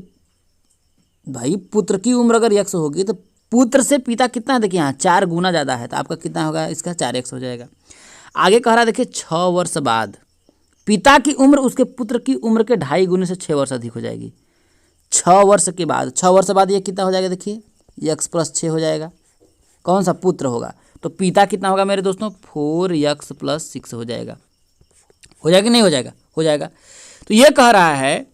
भाई पुत्र की उम्र अगर x होगी तो पुत्र से पिता कितना, देखिए यहाँ 4 गुना ज़्यादा है, तो आपका कितना होगा इसका 4x हो जाएगा। आगे कह रहा है देखिए 6 वर्ष बाद पिता की उम्र उसके पुत्र की उम्र के 2.5 गुने से 6 वर्ष अधिक हो जाएगी। 6 वर्ष के बाद, 6 वर्ष बाद ये कितना हो जाएगा, देखिए x + 6 हो जाएगा, कौन सा पुत्र होगा, तो पिता कितना होगा मेरे दोस्तों 4x + 6 हो जाएगा, हो जाएगा नहीं हो जाएगा, हो जाएगा। तो ये कह रहा है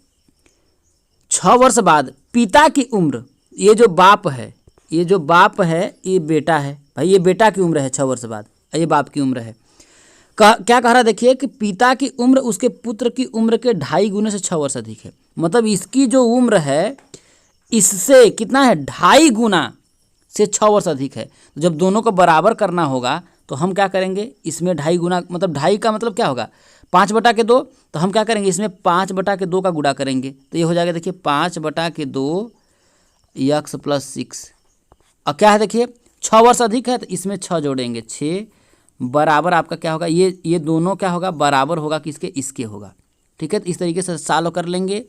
6 वर्ष बाद पिता की उम्र, ये जो बाप है, ये जो बाप है ये बेटा है, भाई ये बेटा की उम्र है 6 वर्ष बाद, ये बाप की उम्र है। क्या कह रहा है देखिए कि पिता की उम्र उसके पुत्र की उम्र के 2.5 गुने से 6 वर्ष अधिक है, मतलब इसकी जो उम्र है इससे कितना है 2.5 गुना से 6 वर्ष अधिक है। तो जब दोनों को बराबर करना होगा तो हम क्या करेंगे, इसमें 2.5 गुना मतलब 2.5 का मतलब क्या होगा 5/2, तो हम क्या करेंगे इसमें 5/2 का गुणा करेंगे, तो ये हो जाएगा देखिए 5/2 x + 6, और क्या है देखिए 6 वर्ष अधिक है तो इसमें 6 जोड़ेंगे, 6 बराबर आपका क्या होगा, ये दोनों क्या होगा बराबर होगा किसके, इसके होगा। ठीक है, तो इस तरीके से सॉल्व कर लेंगे,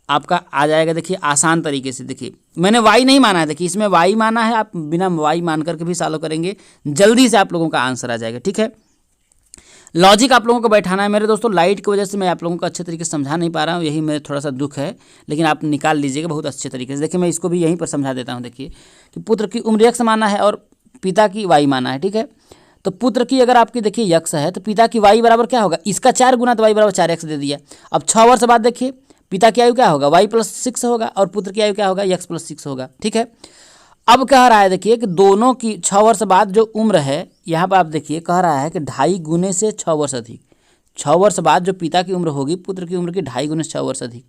आपका आ जाएगा। देखिए आसान तरीके से, देखिए मैंने y नहीं माना है, देखिए इसमें y माना है, आप बिना y मान करके भी सॉल्व करेंगे, जल्दी से आप लोगों का आंसर आ जाएगा। ठीक है, लॉजिक आप लोगों को बैठाना है मेरे दोस्तों। लाइट की वजह से मैं आप लोगों को अच्छे तरीके से समझा नहीं पा रहा हूँ, यही मेरे थोड़ा सा दुख है, लेकिन आप निकाल लीजिएगा बहुत अच्छे तरीके से। देखिए मैं इसको भी यहीं पर समझा देता हूँ। देखिए कि पुत्र की उम्र x माना है और पिता की y माना है। ठीक है, तो पुत्र की अगर आपकी देखिए x है तो पिता की y बराबर क्या होगा, इसका 4 गुना, तो y बराबर 4x दे दिया। अब 6 वर्ष बाद देखिए पिता की आयु क्या होगा y + 6 होगा और पुत्र की आयु क्या होगा x + 6 होगा। ठीक है, अब कह रहा है देखिए कि दोनों की 6 वर्ष बाद जो उम्र है, यहाँ पर आप देखिए कह रहा है कि 2.5 गुने से 6 वर्ष अधिक, 6 वर्ष बाद जो पिता की उम्र होगी पुत्र की उम्र की 2.5 गुने से 6 वर्ष अधिक।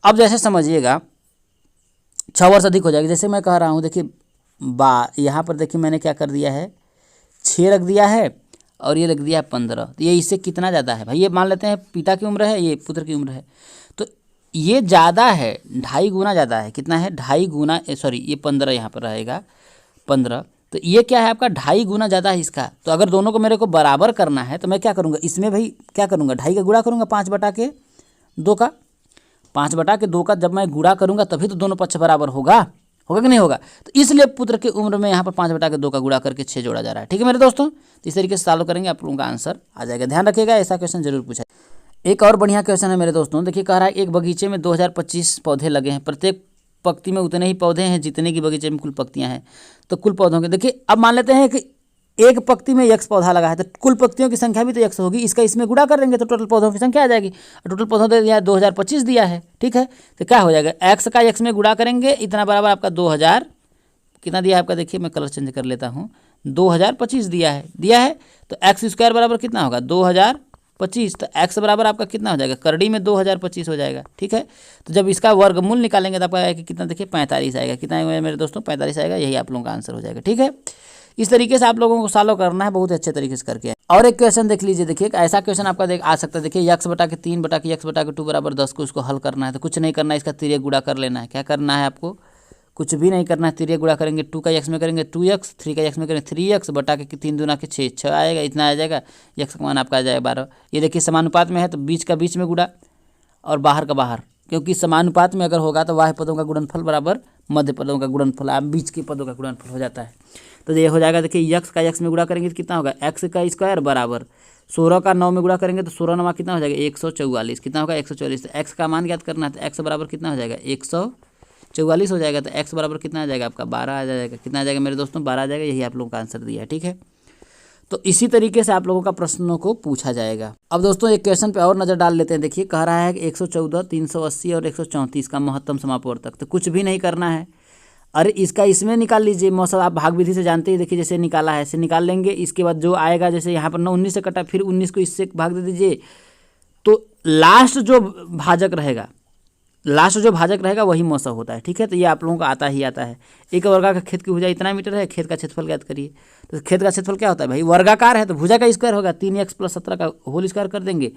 अब जैसे समझिएगा 6 वर्ष अधिक हो जाएगा, जैसे मैं कह रहा हूँ देखिए यहाँ पर देखिए मैंने क्या कर दिया है 6 रख दिया है और ये रख दिया 15, तो ये इससे कितना ज़्यादा है भाई, ये मान लेते हैं पिता की उम्र है, ये पुत्र की उम्र है, तो ये ज़्यादा है, 2.5 गुना ज़्यादा है। कितना है 2.5 गुना, सॉरी ये 15 यहाँ पर रहेगा 15, तो ये क्या है आपका 2.5 गुना ज़्यादा है इसका। तो अगर दोनों को मेरे को बराबर करना है तो मैं क्या करूँगा, इसमें भाई क्या करूँगा 2.5 का गुणा करूँगा 5/2 का, 5/2 का जब मैं गुणा करूँगा तभी तो दोनों पक्ष बराबर होगा कि नहीं होगा। तो इसलिए पुत्र की उम्र में यहाँ पर 5/2 का गुणा करके 6 जोड़ा जा रहा है। ठीक है मेरे दोस्तों, तो इस तरीके से सॉल्व करेंगे आप लोगों का आंसर आ जाएगा। ध्यान रखिएगा ऐसा क्वेश्चन जरूर पूछा। एक और बढ़िया क्वेश्चन है मेरे दोस्तों, देखिए कह रहा है एक बगीचे में 2025 पौधे लगे हैं, प्रत्येक पंक्ति में उतने ही पौधे हैं जितने की बगीचे में कुल पंक्तियां हैं। तो कुल पौधों के देखिए, अब मान लेते हैं कि एक पंक्ति में x पौधा लगा है तो कुल पंक्तियों की संख्या भी तो x होगी, इसका इसमें गुणा कर देंगे तो टोटल पौधों की संख्या आ जाएगी। टोटल पौधों दे दिया 2025 दिया है, ठीक है, तो क्या हो जाएगा x का x में गुणा करेंगे इतना बराबर आपका 2000 कितना दिया है आपका, देखिए मैं कलर चेंज कर लेता हूँ, 2025 दिया है तो एक्स स्क्वायर बराबर कितना होगा 2025, तो x बराबर आपका कितना हो जाएगा करड़ी में 2025 हो जाएगा। ठीक है, तो जब इसका वर्गमूल निकालेंगे तो आपका आएगा कि कितना, देखिए 45 आएगा। कितना आएगा मेरे दोस्तों 45 आएगा, यही आप लोगों का आंसर हो जाएगा। ठीक है, इस तरीके से आप लोगों को सॉल्व करना है बहुत अच्छे तरीके से करके। और एक क्वेश्चन देख लीजिए, देखिए ऐसा क्वेश्चन आपका आ सकता है, देखिए x/3/x/2 बराबर 10 को इसको हल करना है, तो कुछ नहीं करना है, इसका तिर्यक गुणा कर लेना है। क्या करना है आपको, कुछ भी नहीं करना है, तिर्यक गुणा करेंगे 2 का x में करेंगे 2x, 3 का x में करेंगे 3x बटा के 3 दूना के 6 आएगा, इतना आ जाएगा, x का मान आपका आ जाएगा 12। ये देखिए समानुपात में है तो बीच का बीच में गुणा और बाहर का बाहर, क्योंकि समानुपात में अगर होगा तो बाह्य पदों का गुणनफल बराबर मध्य पदों का गुणनफल, आप बीच के पदों का गुणनफल हो जाता है। तो ये हो जाएगा, देखिए x का x में गुणा करेंगे तो कितना होगा x का स्क्वायर बराबर 16 का 9 में गुणा करेंगे तो 16 9 कितना हो जाएगा 144, कितना होगा 144। तो x का मान ज्ञात करना है तो x बराबर कितना हो जाएगा 144 हो जाएगा, तो x बराबर कितना आ जाएगा आपका 12 आ जाएगा। कितना आ जाएगा मेरे दोस्तों 12 आ जाएगा, यही आप लोगों का आंसर दिया है। ठीक है, तो इसी तरीके से आप लोगों का प्रश्नों को पूछा जाएगा। अब दोस्तों एक क्वेश्चन पे और नज़र डाल लेते हैं। देखिए कह रहा है कि 114, 380 और 134 का महत्तम समापवर्तक, तो कुछ भी नहीं करना है, अरे इसका इसमें निकाल लीजिए मौसम, आप भाग विधि से जानते ही, देखिए जैसे निकाला है ऐसे निकाल लेंगे। इसके बाद जो आएगा, जैसे यहाँ पर 19 से कटा, फिर 19 को इससे भाग दे दीजिए, तो लास्ट जो भाजक रहेगा वही मौसम होता है। ठीक है, तो ये आप लोगों को आता ही आता है। एक वर्गा का खेत की भुजा इतना मीटर है, खेत का क्षेत्रफल ज्ञात करिए। तो खेत का क्षेत्रफल क्या होता है भाई, वर्गाकार है तो भुजा का स्क्वायर होगा, 3x + 17 का होल स्क्वायर कर देंगे,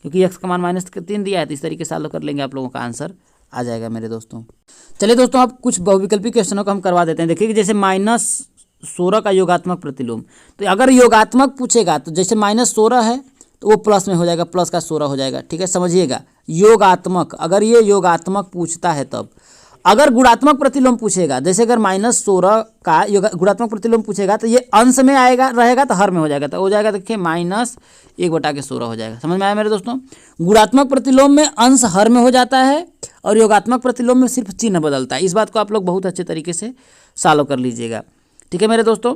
क्योंकि x का मान -3 दिया है। तो इस तरीके से सॉल्व कर लेंगे, आप लोगों का आंसर आ जाएगा मेरे दोस्तों। चलिए दोस्तों, अब कुछ बहुविकल्पी क्वेश्चनों को हम करवा देते हैं। देखिए जैसे -16 का योगात्मक प्रतिलोम, तो अगर योगात्मक पूछेगा तो जैसे -16 है तो वो प्लस में हो जाएगा, प्लस का 16 हो जाएगा। ठीक है, समझिएगा योगात्मक, अगर ये योगात्मक पूछता है तब। अगर गुणात्मक प्रतिलोम पूछेगा, जैसे अगर -16 का गुणात्मक प्रतिलोम पूछेगा तो ये अंश में आएगा रहेगा तो हर में हो जाएगा, तो हो जाएगा देखिए -1/16 हो जाएगा। समझ में आया मेरे दोस्तों, गुणात्मक प्रतिलोम में अंश हर में हो जाता है और योगात्मक प्रतिलोम में सिर्फ चिन्ह बदलता है। इस बात को आप लोग बहुत अच्छे तरीके से सॉल्व कर लीजिएगा। ठीक है मेरे दोस्तों,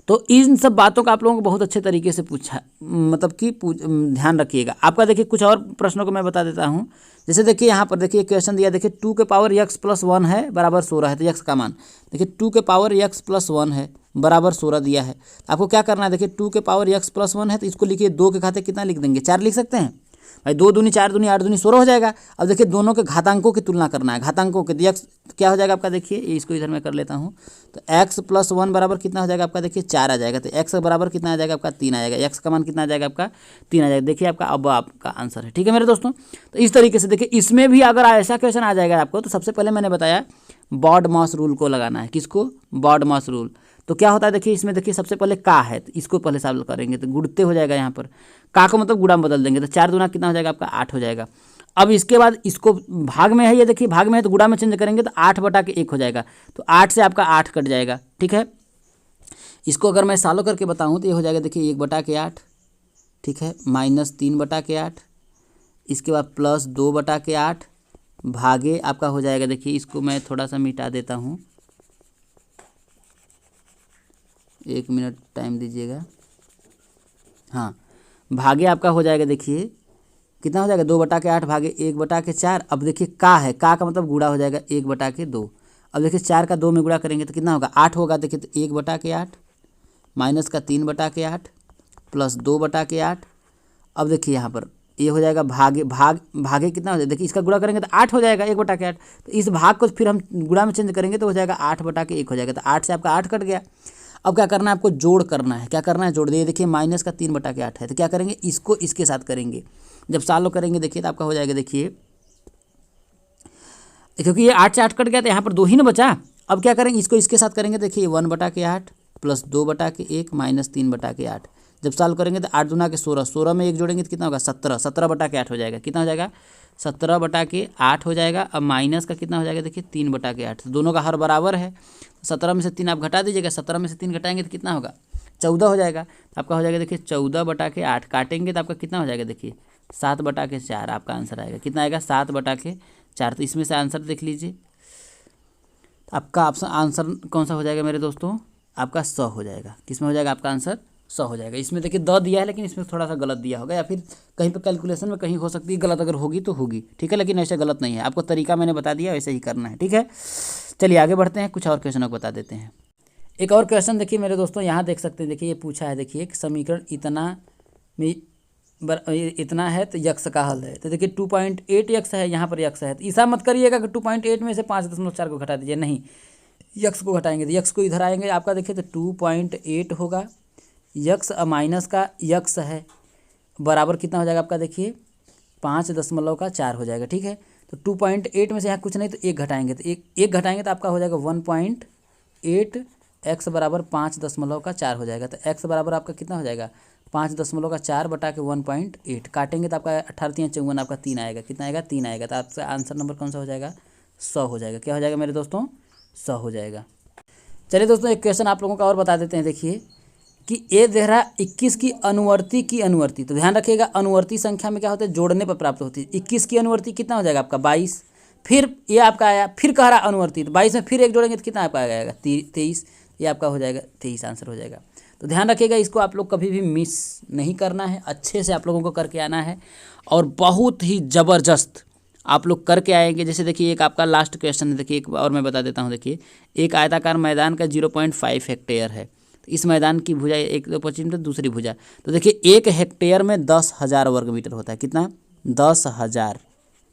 तो इन सब बातों का आप लोगों को बहुत अच्छे तरीके से पूछा, मतलब कि ध्यान रखिएगा। आपका देखिए कुछ और प्रश्नों को मैं बता देता हूं। जैसे देखिए यहाँ पर देखिए क्वेश्चन दिया, देखिए 2 के पावर x + 1 है बराबर 16 है, तो x का मान देखिए 2 के पावर x + 1 है बराबर 16 दिया है। आपको क्या करना है, देखिए 2 के पावर x + 1 है तो इसको लिखिए 2 के खाते कितना लिख देंगे 4 लिख सकते हैं भाई, 2 दूनी 4 दूनी 8 दूनी 16 हो जाएगा। अब देखिए दोनों के घातांकों की तुलना करना है, घातांकों के, तो x क्या हो जाएगा आपका, देखिए इसको इधर मैं कर लेता हूँ, तो x + 1 बराबर कितना हो जाएगा आपका, देखिए 4 आ जाएगा। तो x बराबर कितना आ जाएगा आपका 3 आ जाएगा, x का मान कितना आ जाएगा आपका 3 आ जाएगा। देखिए आपका अब आपका आंसर है। ठीक है मेरे दोस्तों, तो इस तरीके से देखिए इसमें भी अगर ऐसा क्वेश्चन आ जाएगा आपको, तो सबसे पहले मैंने बताया बॉड मास रूल को लगाना है। किसको, बॉड मास रूल। तो क्या होता है देखिए इसमें, देखिए सबसे पहले का है तो इसको पहले सॉल्व करेंगे, तो गुणते हो जाएगा, यहाँ पर का को मतलब गुणा में बदल देंगे, तो 4 दूना कितना हो जाएगा आपका 8 हो जाएगा। अब इसके बाद इसको भाग में है, ये देखिए भाग में है तो गुणा में चेंज करेंगे तो 8/1 हो जाएगा, तो 8 से आपका 8 कट जाएगा। ठीक है, इसको अगर मैं सॉल्व करके बताऊँ तो ये हो जाएगा देखिए 1/8, ठीक है, -3/8, इसके बाद +2/8 भागे आपका हो जाएगा, देखिए इसको मैं थोड़ा सा मिटा देता हूँ, 1 मिनट टाइम दीजिएगा। हाँ, भागे आपका हो जाएगा, देखिए कितना हो जाएगा 2/8 भागे 1/4। अब देखिए का है, का मतलब गुणा हो जाएगा 1/2। अब देखिए 4 का 2 में गुणा करेंगे तो कितना होगा 8 होगा। देखिए तो 1/8 -3/8 +2/8। अब देखिए यहाँ पर ये हो जाएगा भागे कितना हो जाएगा, देखिए इसका गुणा करेंगे तो 8 हो जाएगा, 1/8। तो इस भाग को फिर हम गुणा में चेंज करेंगे तो हो जाएगा 8/1 हो जाएगा। तो 8 से आपका 8 कट गया। अब क्या करना है आपको, जोड़ करना है। क्या करना है, जोड़ दिए। देखिए माइनस का 3/8 है, तो क्या करेंगे, इसको इसके साथ करेंगे। जब सॉल्व करेंगे देखिए तो आपका हो जाएगा, देखिए क्योंकि ये 8 से 8 कट गया तो यहाँ पर 2 ही ना बचा। अब क्या करेंगे, इसको इसके साथ करेंगे। देखिए 1/8 प्लस 2/1 माइनस 3/8। जब सॉल्व करेंगे तो 8 दूना के 16, 16 में 1 जोड़ेंगे तो कितना होगा, 17, 17/8 हो जाएगा। कितना हो जाएगा, 17/8 हो जाएगा। अब माइनस का कितना हो जाएगा, देखिए 3/8। तो दोनों का हर बराबर है, 17 में से 3 आप घटा दीजिएगा। 17 में से 3 घटाएंगे तो कितना होगा, 14 हो जाएगा। तो आपका हो जाएगा देखिए 14/8 काटेंगे तो आपका कितना हो जाएगा, देखिए 7/4 आपका आंसर आएगा। कितना आएगा, 7/4। तो इसमें से आंसर देख लीजिए, आपका ऑप्शन आंसर कौन सा हो जाएगा मेरे दोस्तों, आपका 100 हो जाएगा। किसमें हो जाएगा आपका आंसर, 100 हो जाएगा। इसमें देखिए द दिया है लेकिन इसमें थोड़ा सा गलत दिया होगा, या फिर कहीं पर कैलकुलेशन में कहीं हो सकती है गलत, अगर होगी तो होगी, ठीक है। लेकिन ऐसे गलत नहीं है, आपको तरीका मैंने बता दिया, वैसे ही करना है, ठीक है। चलिए आगे बढ़ते हैं, कुछ और क्वेश्चनों को बता देते हैं। एक और क्वेश्चन देखिए मेरे दोस्तों, यहाँ देख सकते हैं। देखिए ये पूछा है, देखिए एक समीकरण इतना है तो यक्स का हल है। तो देखिए 2.8 यक्स है, यहाँ पर यक्स है। तो ऐसा मत करिएगा कि 2.8 में से 5.4 को घटा दीजिए, नहीं, यक्स को घटाएंगे तो यक्स को इधर आएंगे। आपका देखिए तो 2.8 होगा, यक्स माइनस का यक्स है, बराबर कितना हो जाएगा आपका, देखिए 5.4 हो जाएगा, ठीक है। तो 2.8 में से यहाँ कुछ नहीं तो 1 घटाएंगे, तो एक घटाएंगे तो आपका हो जाएगा 1.8, एक्स बराबर 5.4 हो जाएगा। तो एक्स बराबर आपका कितना हो जाएगा, 5.4/1.8 काटेंगे तो आपका 18×3 = 54, आपका 3 आएगा। कितना आएगा, 3 आएगा। तो आपका आंसर नंबर कौन सा हो जाएगा, 100 हो जाएगा। क्या हो जाएगा मेरे दोस्तों, 100 हो जाएगा। चलिए दोस्तों एक क्वेश्चन आप लोगों का और बता देते हैं। देखिए कि ए देहरा 21 की अनुवर्ती की अनुवर्ती, तो ध्यान रखिएगा अनुवर्ती संख्या में क्या होता है, जोड़ने पर प्राप्त होती है। 21 की अनुवर्ती कितना हो जाएगा आपका, 22। फिर ये आपका आया, फिर कह रहा अनुवर्ती, तो 22 में फिर 1 जोड़ेंगे तो कितना आपका आ जाएगा, 23। ये आपका हो जाएगा 23 आंसर हो जाएगा। तो ध्यान रखिएगा, इसको आप लोग कभी भी मिस नहीं करना है, अच्छे से आप लोगों को करके आना है और बहुत ही ज़बरदस्त आप लोग करके आएंगे। जैसे देखिए एक आपका लास्ट क्वेश्चन है, देखिए एक और मैं बता देता हूँ। देखिए एक आयताकार मैदान का 0.5 हेक्टेयर है, तो इस मैदान की भुजा 125 मीटर, दूसरी भुजा, तो देखिए 1 हेक्टेयर में 10,000 वर्ग मीटर होता है। कितना, 10,000,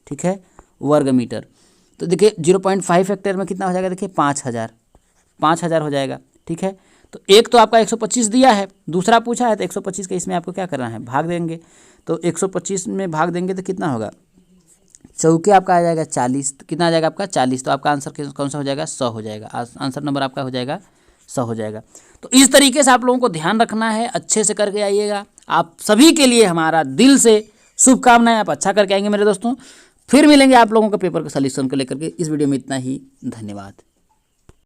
ठीक है, वर्ग मीटर। तो देखिए 0.5 हेक्टेयर में कितना हो जाएगा, देखिए 5,000 हो जाएगा, ठीक है। तो एक तो आपका 125 दिया है, दूसरा पूछा है तो 125 का इसमें आपको क्या करना है, भाग देंगे। तो 125 में भाग देंगे तो कितना होगा, चौके आपका आ जाएगा 40। तो कितना आ जाएगा आपका 40। तो आपका आंसर कौन सा हो जाएगा, 100 हो जाएगा। आंसर नंबर आपका हो जाएगा 100 हो जाएगा। तो इस तरीके से आप लोगों को ध्यान रखना है, अच्छे से करके आइएगा। आप सभी के लिए हमारा दिल से शुभकामनाएं, आप अच्छा करके आएंगे मेरे दोस्तों। फिर मिलेंगे आप लोगों को पेपर के सॉल्यूशन को लेकर के। इस वीडियो में इतना ही, धन्यवाद।